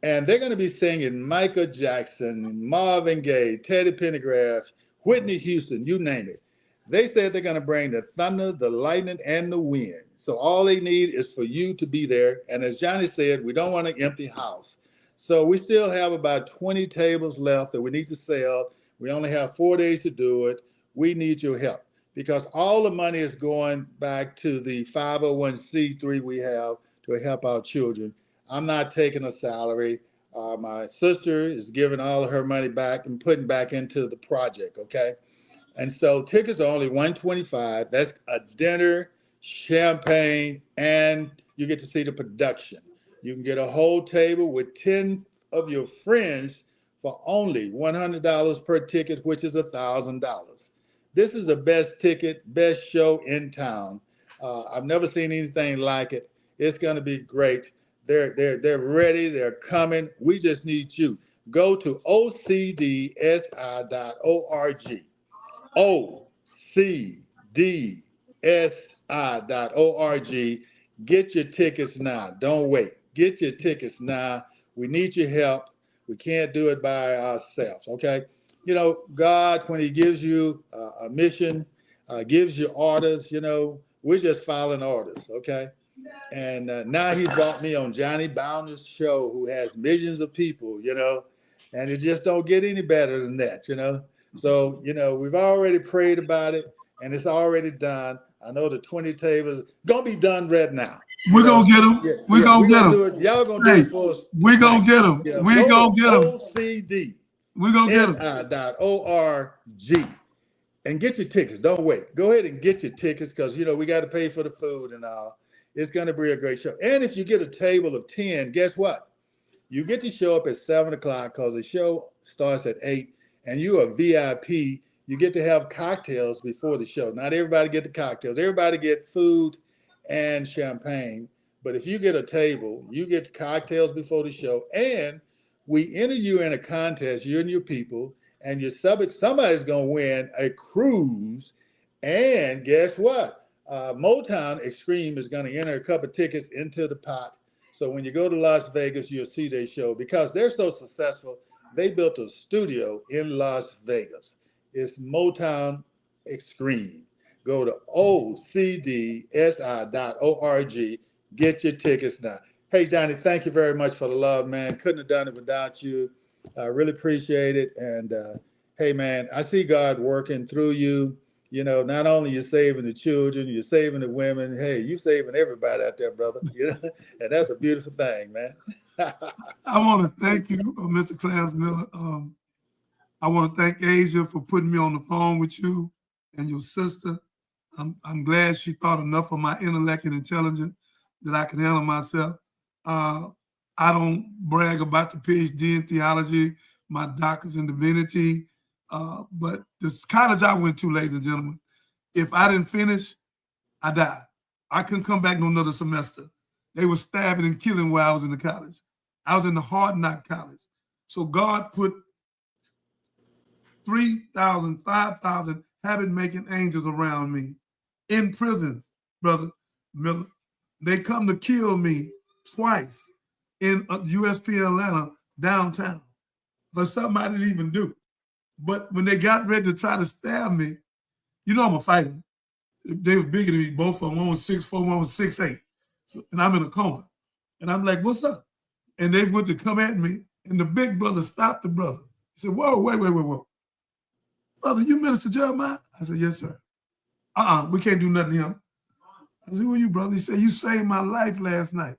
And they're going to be singing Michael Jackson, Marvin Gaye, Teddy Pendergrass, Whitney Houston, you name it. They said they're going to bring the thunder, the lightning, and the wind. So all they need is for you to be there. And as Johnny said, we don't want an empty house. So we still have about 20 tables left that we need to sell. We only have 4 days to do it. We need your help because all the money is going back to the 501c3 we have to help our children. I'm not taking a salary. My sister is giving all of her money back and putting back into the project, okay? And so tickets are only $125. That's a dinner, champagne, and you get to see the production. You can get a whole table with 10 of your friends for only $100 per ticket, which is $1,000. This is the best ticket, best show in town. I've never seen anything like it. It's going to be great. They're ready. They're coming. We just need you. Go to ocdsi.org. ocdsi.org. Get your tickets now. Don't wait. Get your tickets now. We need your help. We can't do it by ourselves, okay? God, when he gives you a mission, gives you orders, we're just following orders, okay? And now he brought me on Johnny Bounder's show, who has millions of people, and it just don't get any better than that, So, we've already prayed about it, and it's already done. I know the 20 tables going to be done right now. We're going to get them. We're going to get them. Y'all going to do it for us. We're going to get them. We're going to get them. OCD. We're going to get them. .org. And get your tickets. Don't wait. Go ahead and get your tickets because, we got to pay for the food and all. It's going to be a great show. And if you get a table of 10, guess what? You get to show up at 7 o'clock because the show starts at 8, and you're a VIP. You get to have cocktails before the show. Not everybody get the cocktails. Everybody get food and champagne. But if you get a table, you get cocktails before the show, and we enter you in a contest, you and your people, and somebody's going to win a cruise. And guess what? Motown Extreme is going to enter a couple of tickets into the pot. So when you go to Las Vegas, you'll see their show. Because they're so successful, they built a studio in Las Vegas. It's Motown Extreme. Go to ocdsi.org. Get your tickets now. Hey, Johnny, thank you very much for the love, man. Couldn't have done it without you. I really appreciate it. And hey, man, I see God working through you. You know, not only you're saving the children, you're saving the women. Hey, you're saving everybody out there, brother. You know, and that's a beautiful thing, man. I want to thank you, Mr. Clarence Miller. I want to thank Asia for putting me on the phone with you and your sister. I'm glad she thought enough of my intellect and intelligence that I can handle myself. I don't brag about the PhD in theology, my doctor's in divinity, but this college I went to, ladies and gentlemen, if I didn't finish, I died. I couldn't come back no another semester. They were stabbing and killing while I was in the college. I was in the hard knock college. So God put 3,000, 5,000 habit-making angels around me in prison, Brother Miller. They come to kill me twice in USP Atlanta downtown for something I didn't even do. But when they got ready to try to stab me, you know I'm a fighter. They were bigger than me, both of them. One was 6'4", one was 6'8". So, and I'm in a coma. And I'm like, what's up? And they went to come at me, and the big brother stopped the brother. He said, whoa, wait. Brother, you Minister Jeremiah? I said, yes, sir. We can't do nothing to him. I said, who are you, brother? He said, you saved my life last night.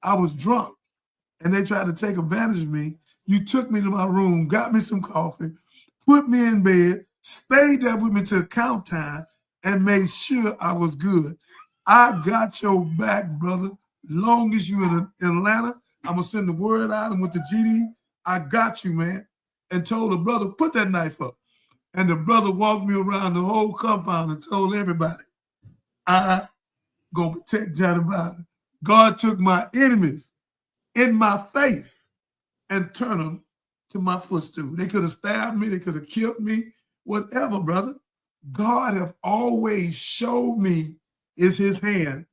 I was drunk, and they tried to take advantage of me. You took me to my room, got me some coffee, put me in bed, stayed there with me till count time, and made sure I was good. I got your back, brother. Long as you in Atlanta, I'm going to send the word out. And with the GD, I got you, man. And told the brother, put that knife up. And the brother walked me around the whole compound and told everybody, I gonna protect Johnny Biden. God took my enemies in my face and turned them to my footstool. They could have stabbed me, they could have killed me, whatever, brother. God have always showed me it's his hand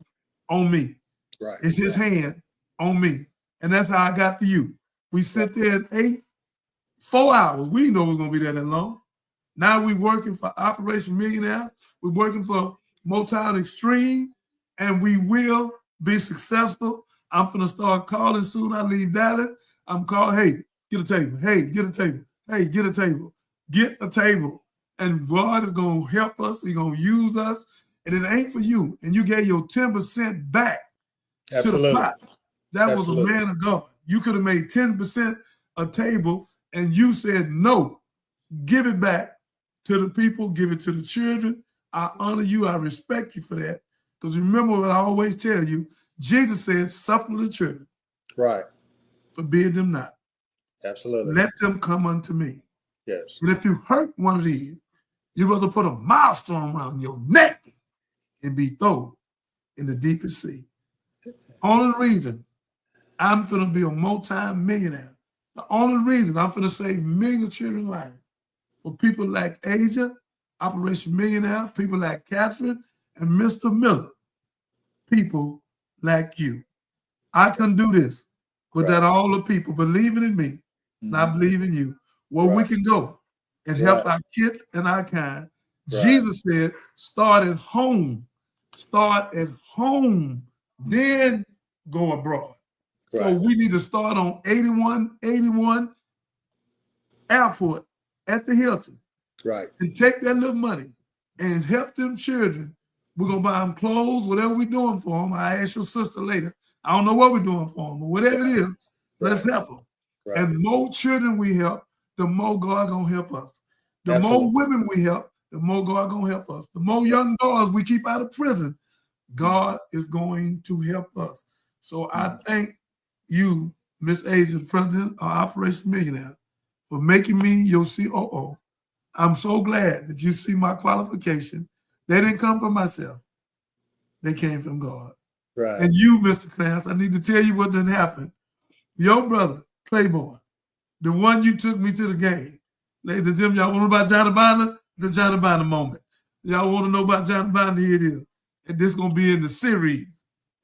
on me. Right. It's his hand on me. And that's how I got to you. We sit there and 4 hours. We didn't know it was gonna be that long. Now we're working for Operation Millionaire. We're working for Motown Extreme, and we will be successful. I'm going to start calling soon. I leave Dallas. I'm calling, hey, get a table. Hey, get a table. Hey, get a table. Get a table. And God is going to help us. He's going to use us. And it ain't for you. And you gave your 10% back to the pot. That was a man of God. You could have made 10% a table, and you said, no, give it back to the people, give it to the children. I honor you. I respect you for that. Because remember what I always tell you, Jesus said, suffer the children. Right. Forbid them not. Absolutely. Let them come unto me. Yes. And if you hurt one of these, you'd rather put a milestone around your neck and be thrown in the deepest sea. Only reason I'm going to be a multi-millionaire, the only reason I'm going to save millions of children's lives, for people like Asia, Operation Millionaire, people like Catherine and Mr. Miller, people like you. I can do this without all the people believing in me, and I believe in you. Where we can go and help our kid and our kind. Jesus said, start at home. Start at home, then go abroad. So we need to start on 81 Airport at the Hilton. Right. And take that little money and help them children. We're going to buy them clothes, whatever we're doing for them. I ask your sister later. I don't know what we're doing for them, but whatever it is, let's help them. Right. And the more children we help, the more God going to help us. The more women we help, the more God going to help us. The more young girls we keep out of prison, God is going to help us. So I thank you Miss Asia, the president of Operation Millionaire, for making me your COO. I'm so glad that you see my qualification. They didn't come from myself. They came from God. Right. And you, Mr. Clarence, I need to tell you what didn't happen. Your brother, Claiborne, the one you took me to the game. Ladies and gentlemen, y'all want to know about Johnny Binder? It's a Johnny Binder moment. Y'all want to know about Johnny Binder? Here it is. And this is going to be in the series.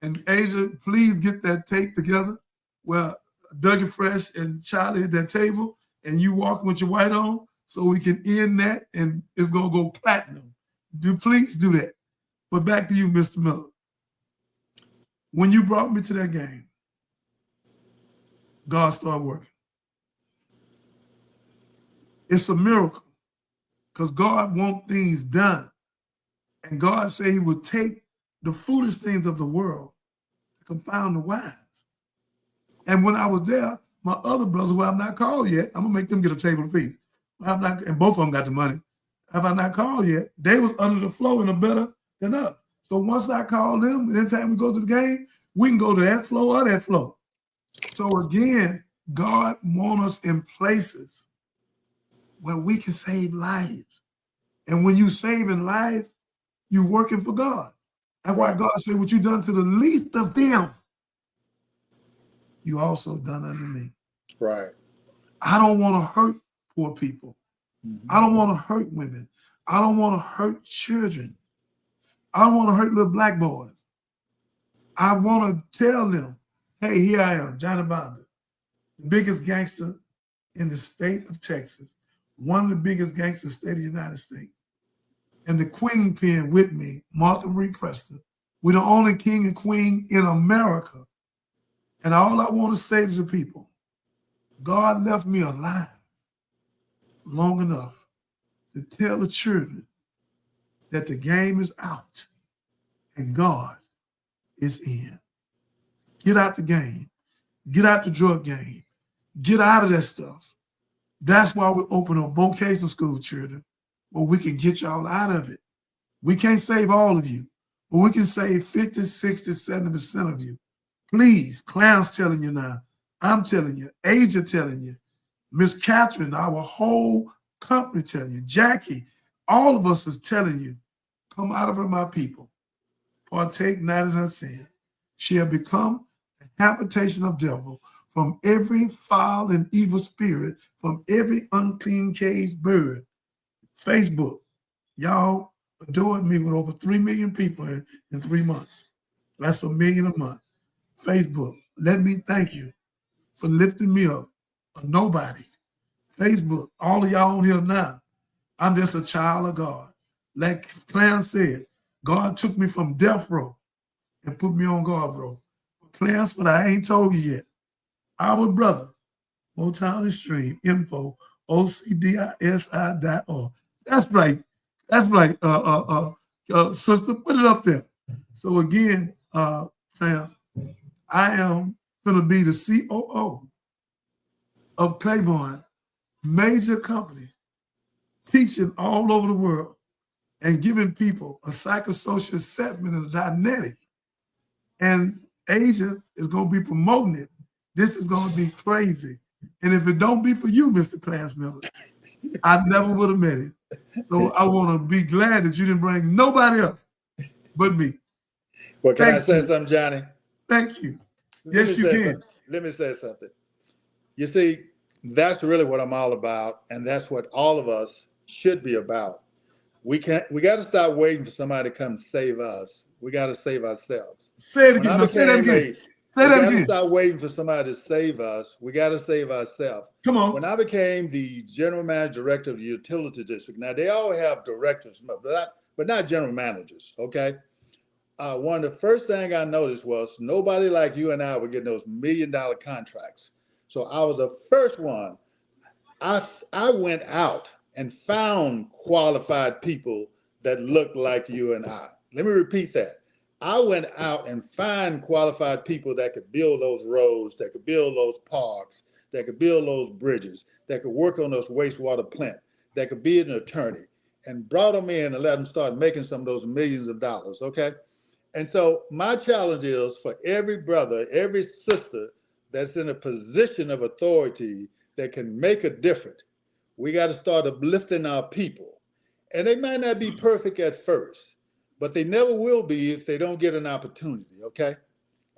And Asia, please get that tape together. Well, Dougie Fresh and Charlie at that table, and you walking with your white on, so we can end that, and it's going to go platinum. Please do that. But back to you, Mr. Miller. When you brought me to that game, God started working. It's a miracle because God wants things done. And God said he would take the foolish things of the world to confound the wise. And when I was there, my other brothers, who I've not called yet, I'm going to make them get a table apiece. And both of them got the money. Have I not called yet? They was under the flow and are better than us. So once I call them, and anytime we go to the game, we can go to that flow or that flow. So again, God wants us in places where we can save lives. And when you saving life, you're working for God. That's why God said, what you done to the least of them, you also done unto me. Right. I don't want to hurt poor people. I don't want to hurt women. I don't want to hurt children. I don't want to hurt little black boys. I want to tell them, hey, here I am, Johnny Binder, the biggest gangster in the state of Texas, one of the biggest gangsters in the state of the United States. And the queen pin with me, Martha Marie Preston. We're the only king and queen in America. And all I want to say to the people, God left me alive long enough to tell the children that the game is out and God is in. Get out the game. Get out the drug game. Get out of that stuff. That's why we open up vocational school, children, where we can get y'all out of it. We can't save all of you, but we can save 50, 60, 70% of you. Please, Clarence telling you now, I'm telling you, Asia telling you, Miss Catherine, our whole company telling you, Jackie, all of us is telling you, come out of her, my people. Partake not in her sin. She have become a habitation of devil from every foul and evil spirit, from every unclean caged bird. Facebook, y'all adored me with over 3 million people in 3 months. That's $1 million a month. Facebook, let me thank you for lifting me up, a nobody. Facebook, all of y'all on here now, I'm just a child of God. Like Clarence said, God took me from death row and put me on guard row. Clarence, what I ain't told you yet, our brother, Motown Extreme, info, OCDISI.org. That's right. That's right, sister, put it up there. So again, Clarence, I am going to be the COO of Claiborne, major company, teaching all over the world and giving people a psychosocial assessment and a dynamic. And Asia is going to be promoting it. This is going to be crazy. And if it don't be for you, Mr. Clarence Miller, I never would have met him. So I want to be glad that you didn't bring nobody else but me. Well, can I say something, Johnny? Thank you. Yes, you can. Let me say something. You see, that's really what I'm all about, and that's what all of us should be about. We got to stop waiting for somebody to come save us. We got to save ourselves. Say it again. Say that again. We got to stop waiting for somebody to save us. We got to save ourselves. Come on. When I became the general manager director of the utility district, now they all have directors, but not general managers, okay? One of the first things I noticed was nobody like you and I were getting those $1 million contracts. So I was the first one. I went out and found qualified people that looked like you and I. Let me repeat that. I went out and found qualified people that could build those roads, that could build those parks, that could build those bridges, that could work on those wastewater plant, that could be an attorney, and brought them in and let them start making some of those millions of dollars, okay? And so my challenge is for every brother, every sister that's in a position of authority that can make a difference, we got to start uplifting our people. And they might not be perfect at first, but they never will be if they don't get an opportunity, okay?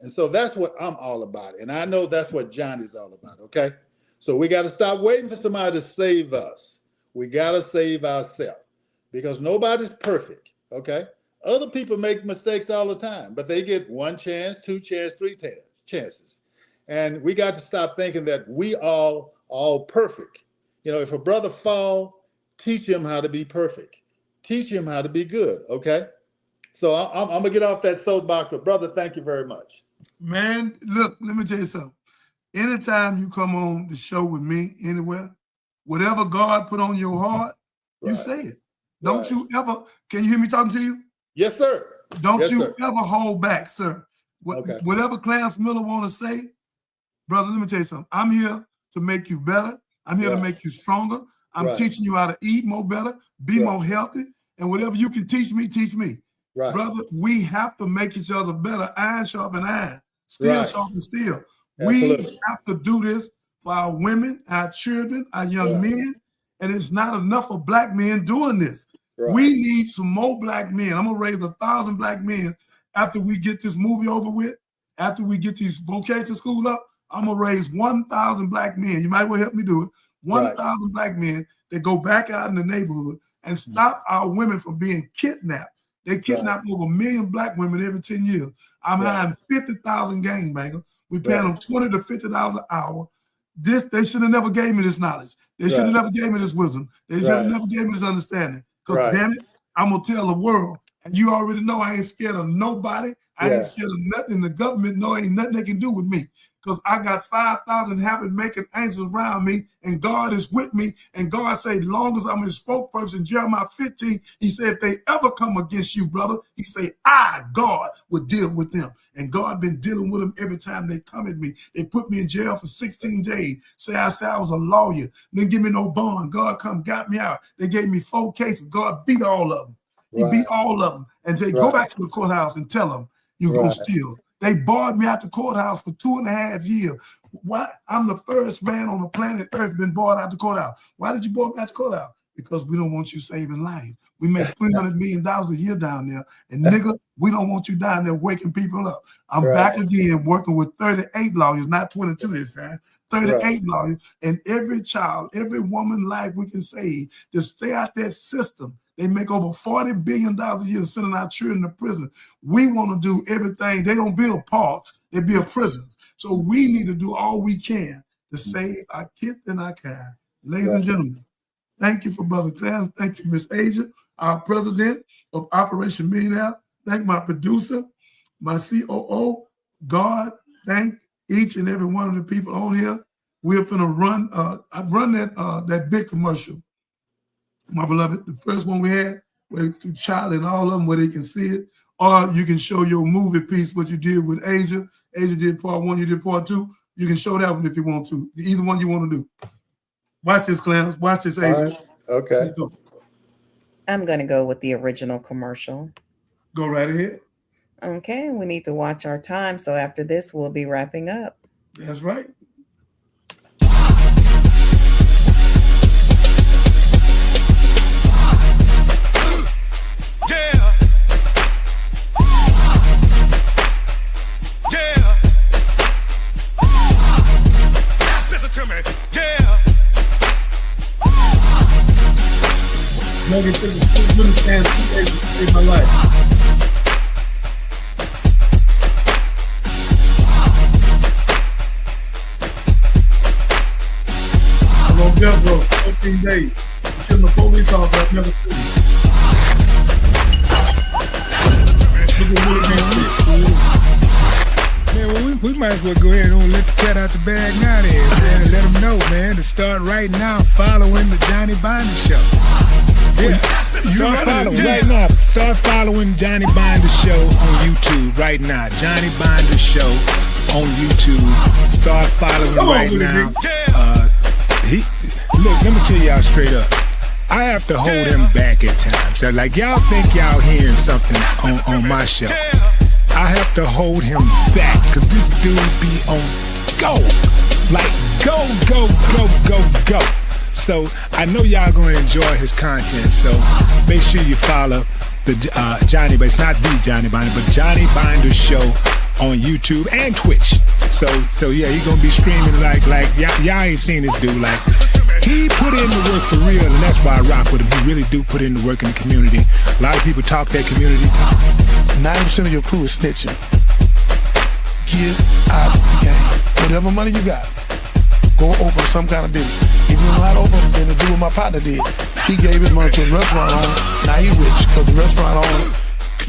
And so that's what I'm all about. And I know that's what Johnny's all about, okay? So we got to stop waiting for somebody to save us. We got to save ourselves because nobody's perfect, okay? Other people make mistakes all the time, but they get 1 chance, 2 chances, 3 chances. And we got to stop thinking that we all perfect. You know, if a brother fall, teach him how to be perfect. Teach him how to be good, okay? So I'm going to get off that soapbox, but brother, thank you very much. Man, look, let me tell you something. Anytime you come on the show with me anywhere, whatever God put on your heart, you say it. Don't you ever, can you hear me talking to you? Yes, sir. Don't Yes, you sir. ever hold back, sir. Whatever Clarence Miller want to say, brother, let me tell you something. I'm here to make you better. I'm here to make you stronger. I'm teaching you how to eat more better, be more healthy, and whatever you can teach me, teach me. Brother, we have to make each other better. Iron sharpen iron, steel sharpen steel. Absolutely. We have to do this for our women, our children, our young men, and it's not enough of black men doing this. We need some more black men. I'm gonna raise 1,000 black men after we get this movie over with, after we get these vocation school up. I'm gonna raise 1,000 black men. You might well help me do it. 1,000 black men that go back out in the neighborhood and stop our women from being kidnapped. They kidnap over 1 million black women every 10 years. I'm hiring 50,000 gangbangers. We paying them $20 to $50 an hour. They should have never gave me this knowledge. They should have never gave me this wisdom. They should have never gave me this understanding. Because damn it, I'm gonna tell the world. And you already know I ain't scared of nobody. I ain't scared of nothing. The government know ain't nothing they can do with me. Because I got 5,000 heaven-making angels around me, and God is with me. And God said, long as I'm his spokesperson, Jeremiah 15, he said, if they ever come against you, brother, he said, I, God, will deal with them. And God been dealing with them every time they come at me. They put me in jail for 16 days. I said I was a lawyer. Didn't give me no bond. God come, got me out. They gave me 4 cases. God beat all of them. He beat all of them. And said, go back to the courthouse and tell them you're going to steal. They barred me out the courthouse for 2.5 years. Why? I'm the first man on the planet Earth been barred out the courthouse. Why did you bar me out the courthouse? Because we don't want you saving life. We make $300 million a year down there. And nigga, we don't want you down there waking people up. I'm back again working with 38 lawyers, not 22 this time, 38 lawyers. And every child, every woman life we can save to stay out that system. They make over $40 billion a year sending our children to prison. We want to do everything. They don't build parks, they build prisons. So we need to do all we can to save our kids and our kind. Ladies and gentlemen, thank you for Brother Clarence. Thank you, Miss Asia, our president of Operation Millionaire. Thank my producer, my COO. God, thank each and every one of the people on here. We're finna run, I've run that big commercial, my beloved, the first one we had, where to Charlie and all of them, where they can see it. Or you can show your movie piece, what you did with Asia. Asia did part 1, you did part 2. You can show that one if you want to. Either one you want to do. Watch this, Clarence. Watch this, Asia. Right. Okay. Let's go. I'm going to go with the original commercial. Go right ahead. Okay, we need to watch our time. So after this, we'll be wrapping up. That's right. Logan took a 2 chance to save my life. I'm on jail, bro. 14 days. I'm killing the police officer I've never seen. Look at Man, well, we might as well go ahead and let the cat out the bag now then, man, and let them know, man, to start right now following the Johnny Binder Show. Yeah, start following right now. Start following Johnny Binder Show on YouTube right now. Johnny Binder Show on YouTube. Start following right now. Look, let me tell y'all straight up. I have to hold him back at times. So like y'all think y'all hearing something on my show. I have to hold him back because this dude be on go. Like, go, go, go, go, go. So I know y'all gonna enjoy his content. So make sure you follow the Johnny, but it's not the Johnny Binder, but Johnny Binder Show on YouTube and Twitch. So yeah, he's gonna be streaming like y'all ain't seen this dude. Like, he put in the work for real, and that's why I rock with him. He really do put in the work in the community. A lot of people talk that community talk. 90% of your crew is snitching. Get out the game. Whatever money you got, go open some kind of business. If you don't know how to open a business, do what my partner did. He gave his money to a restaurant owner. Now he rich because the restaurant owner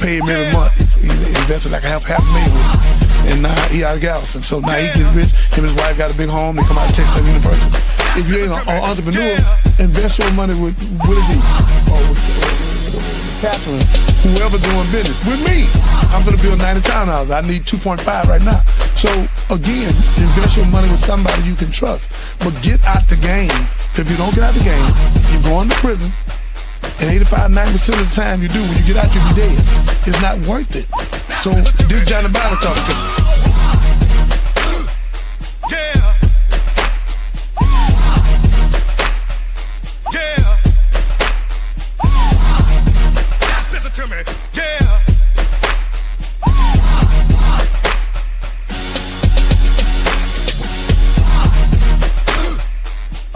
paid him every month. He invested like half a million with him. And now he out of Galveston. So now he gets rich. Him and his wife got a big home. They come out of Texas University. If you ain't an entrepreneur, invest your money with Willie D. Or with Catherine, whoever doing business. With me, I'm gonna build 90 townhouses. I need 2.5 right now. So again, invest your money with somebody you can trust. But get out the game. If you don't get out the game, you go into prison. And 85-90% of the time you do, when you get out, you'll be dead. It's not worth it. So this Johnny Binder talking to me. Yeah. Yeah. Listen to me. Yeah.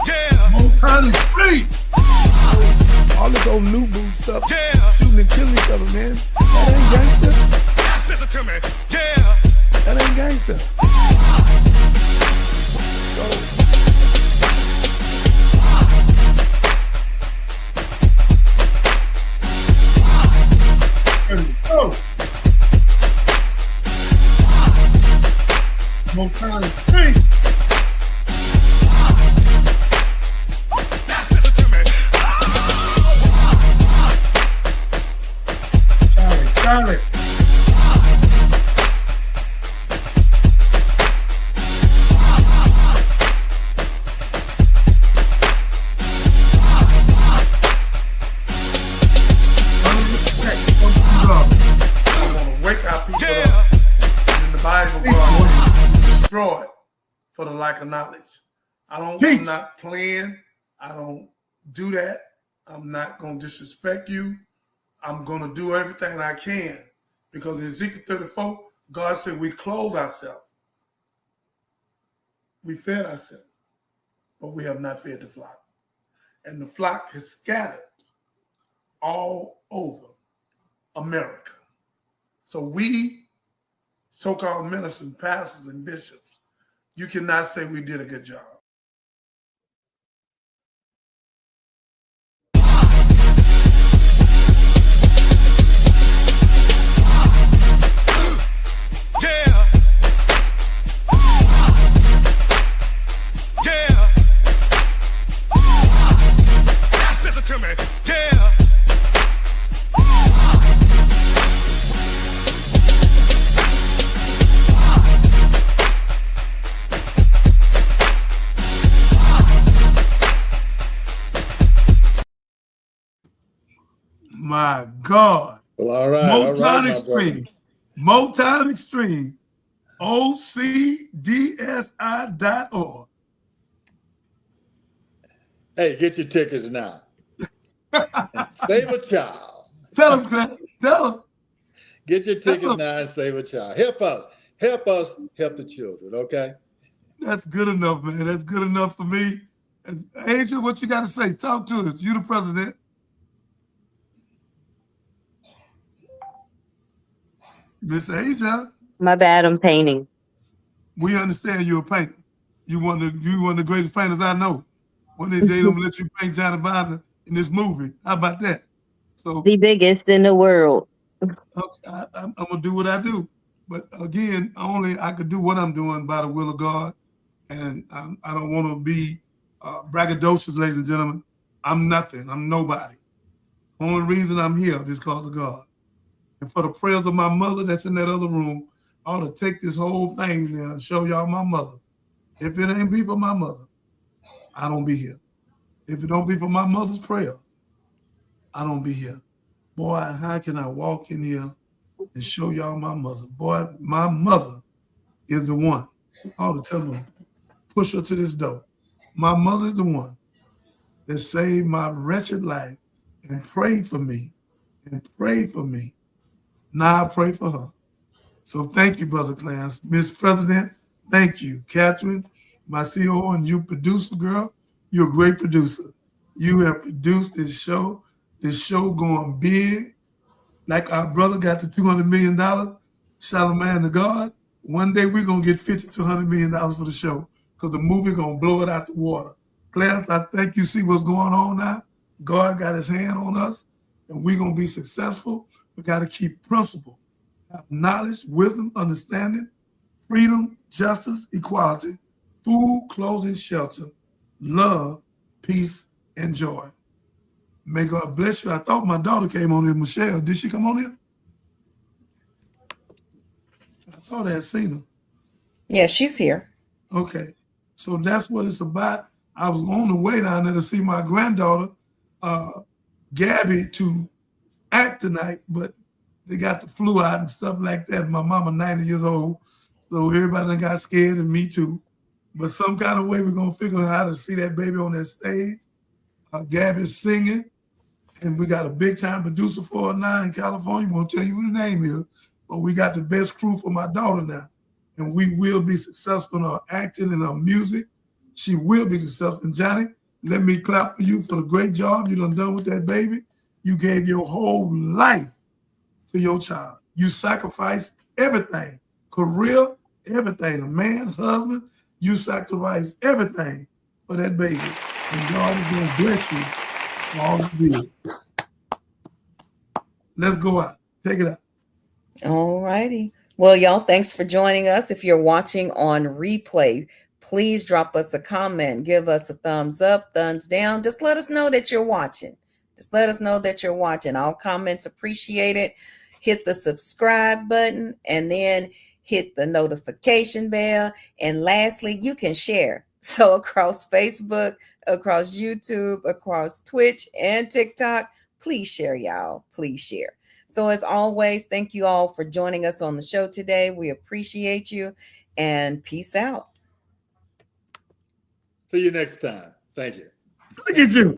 Yeah. More time is free. All this old new boo stuff, shooting and killing each other, man. That ain't gangster. Listen to me. Yeah. That ain't gangster. Go. More time is free. Charlie. I want to wake our people up. In the Bible, God destroyed for the lack of knowledge. I'm not playing. I don't do that. I'm not going to disrespect you. I'm going to do everything I can, because in Ezekiel 34, God said we clothe ourselves. We fed ourselves, but we have not fed the flock. And the flock has scattered all over America. So we, so-called ministers, pastors, and bishops, you cannot say we did a good job. Yeah. Yeah. Listen to me. Yeah. My God. Well, all right. Motown Extreme. Motown Extreme. OCDSI.org. Hey, get your tickets now. And save a child. Tell them, Clarence. Tell them. Get your tickets now and save a child. Help us. Help us help the children, okay? That's good enough, man. That's good enough for me. Angel, what you got to say? Talk to us. You the president. Miss Asia. My bad, I'm painting. We understand you're a painter. You one of the greatest painters I know. One day I'm gonna let you paint Johnny Binder in this movie. How about that? So the biggest in the world. Okay, I'm gonna do what I do. But again, only I could do what I'm doing by the will of God. And I don't want to be braggadocious, ladies and gentlemen. I'm nothing. I'm nobody. Only reason I'm here is because of God. And for the prayers of my mother that's in that other room, I ought to take this whole thing now and show y'all my mother. If it ain't be for my mother, I don't be here. If it don't be for my mother's prayers, I don't be here. Boy, how can I walk in here and show y'all my mother? Boy, my mother is the one. Oh, to tell them, push her to this door. My mother's the one that saved my wretched life and prayed for me and prayed for me. Now I pray for her. So thank you, Brother Clarence. Miss President, thank you. Catherine, my CEO, and you producer girl, you're a great producer. You have produced this show going big. Like our brother got the $200 million, Charlamagne the God. One day we're going to get $50 to $100 million for the show because the movie going to blow it out the water. Clarence, I think you see what's going on now. God got his hand on us, and we're going to be successful. We got to keep principle, have knowledge, wisdom, understanding, freedom, justice, equality, food, clothing, shelter, love, peace, and joy. May God bless you. I thought my daughter came on here, Michelle. Did she come on here? I thought I had seen her. Yeah, she's here. Okay. So that's what it's about. I was on the way down there to see my granddaughter, Gabby, to act tonight, but they got the flu out and stuff like that. My mama 90 years old. So everybody done got scared, and me too. But some kind of way we're going to figure out how to see that baby on that stage. Gabby's singing. And we got a big-time producer for her now in California. Won't tell you who the name is, but we got the best crew for my daughter now. And we will be successful in her acting and her music. She will be successful. And Johnny, let me clap for you for the great job you done with that baby. You gave your whole life to your child. You sacrificed everything, career, everything, a man, husband. You sacrificed everything for that baby. And God is going to bless you. All good. Let's go out. Take it out. All righty. Well, y'all, thanks for joining us. If you're watching on replay, please drop us a comment. Give us a thumbs up, thumbs down. Just let us know that you're watching. Just let us know that you're watching. All comments appreciated. Hit the subscribe button and then hit the notification bell. And lastly, you can share. So across Facebook, across YouTube, across Twitch and TikTok, please share, y'all. Please share. So as always, thank you all for joining us on the show today. We appreciate you and peace out. See you next time. Thank you. Look at you.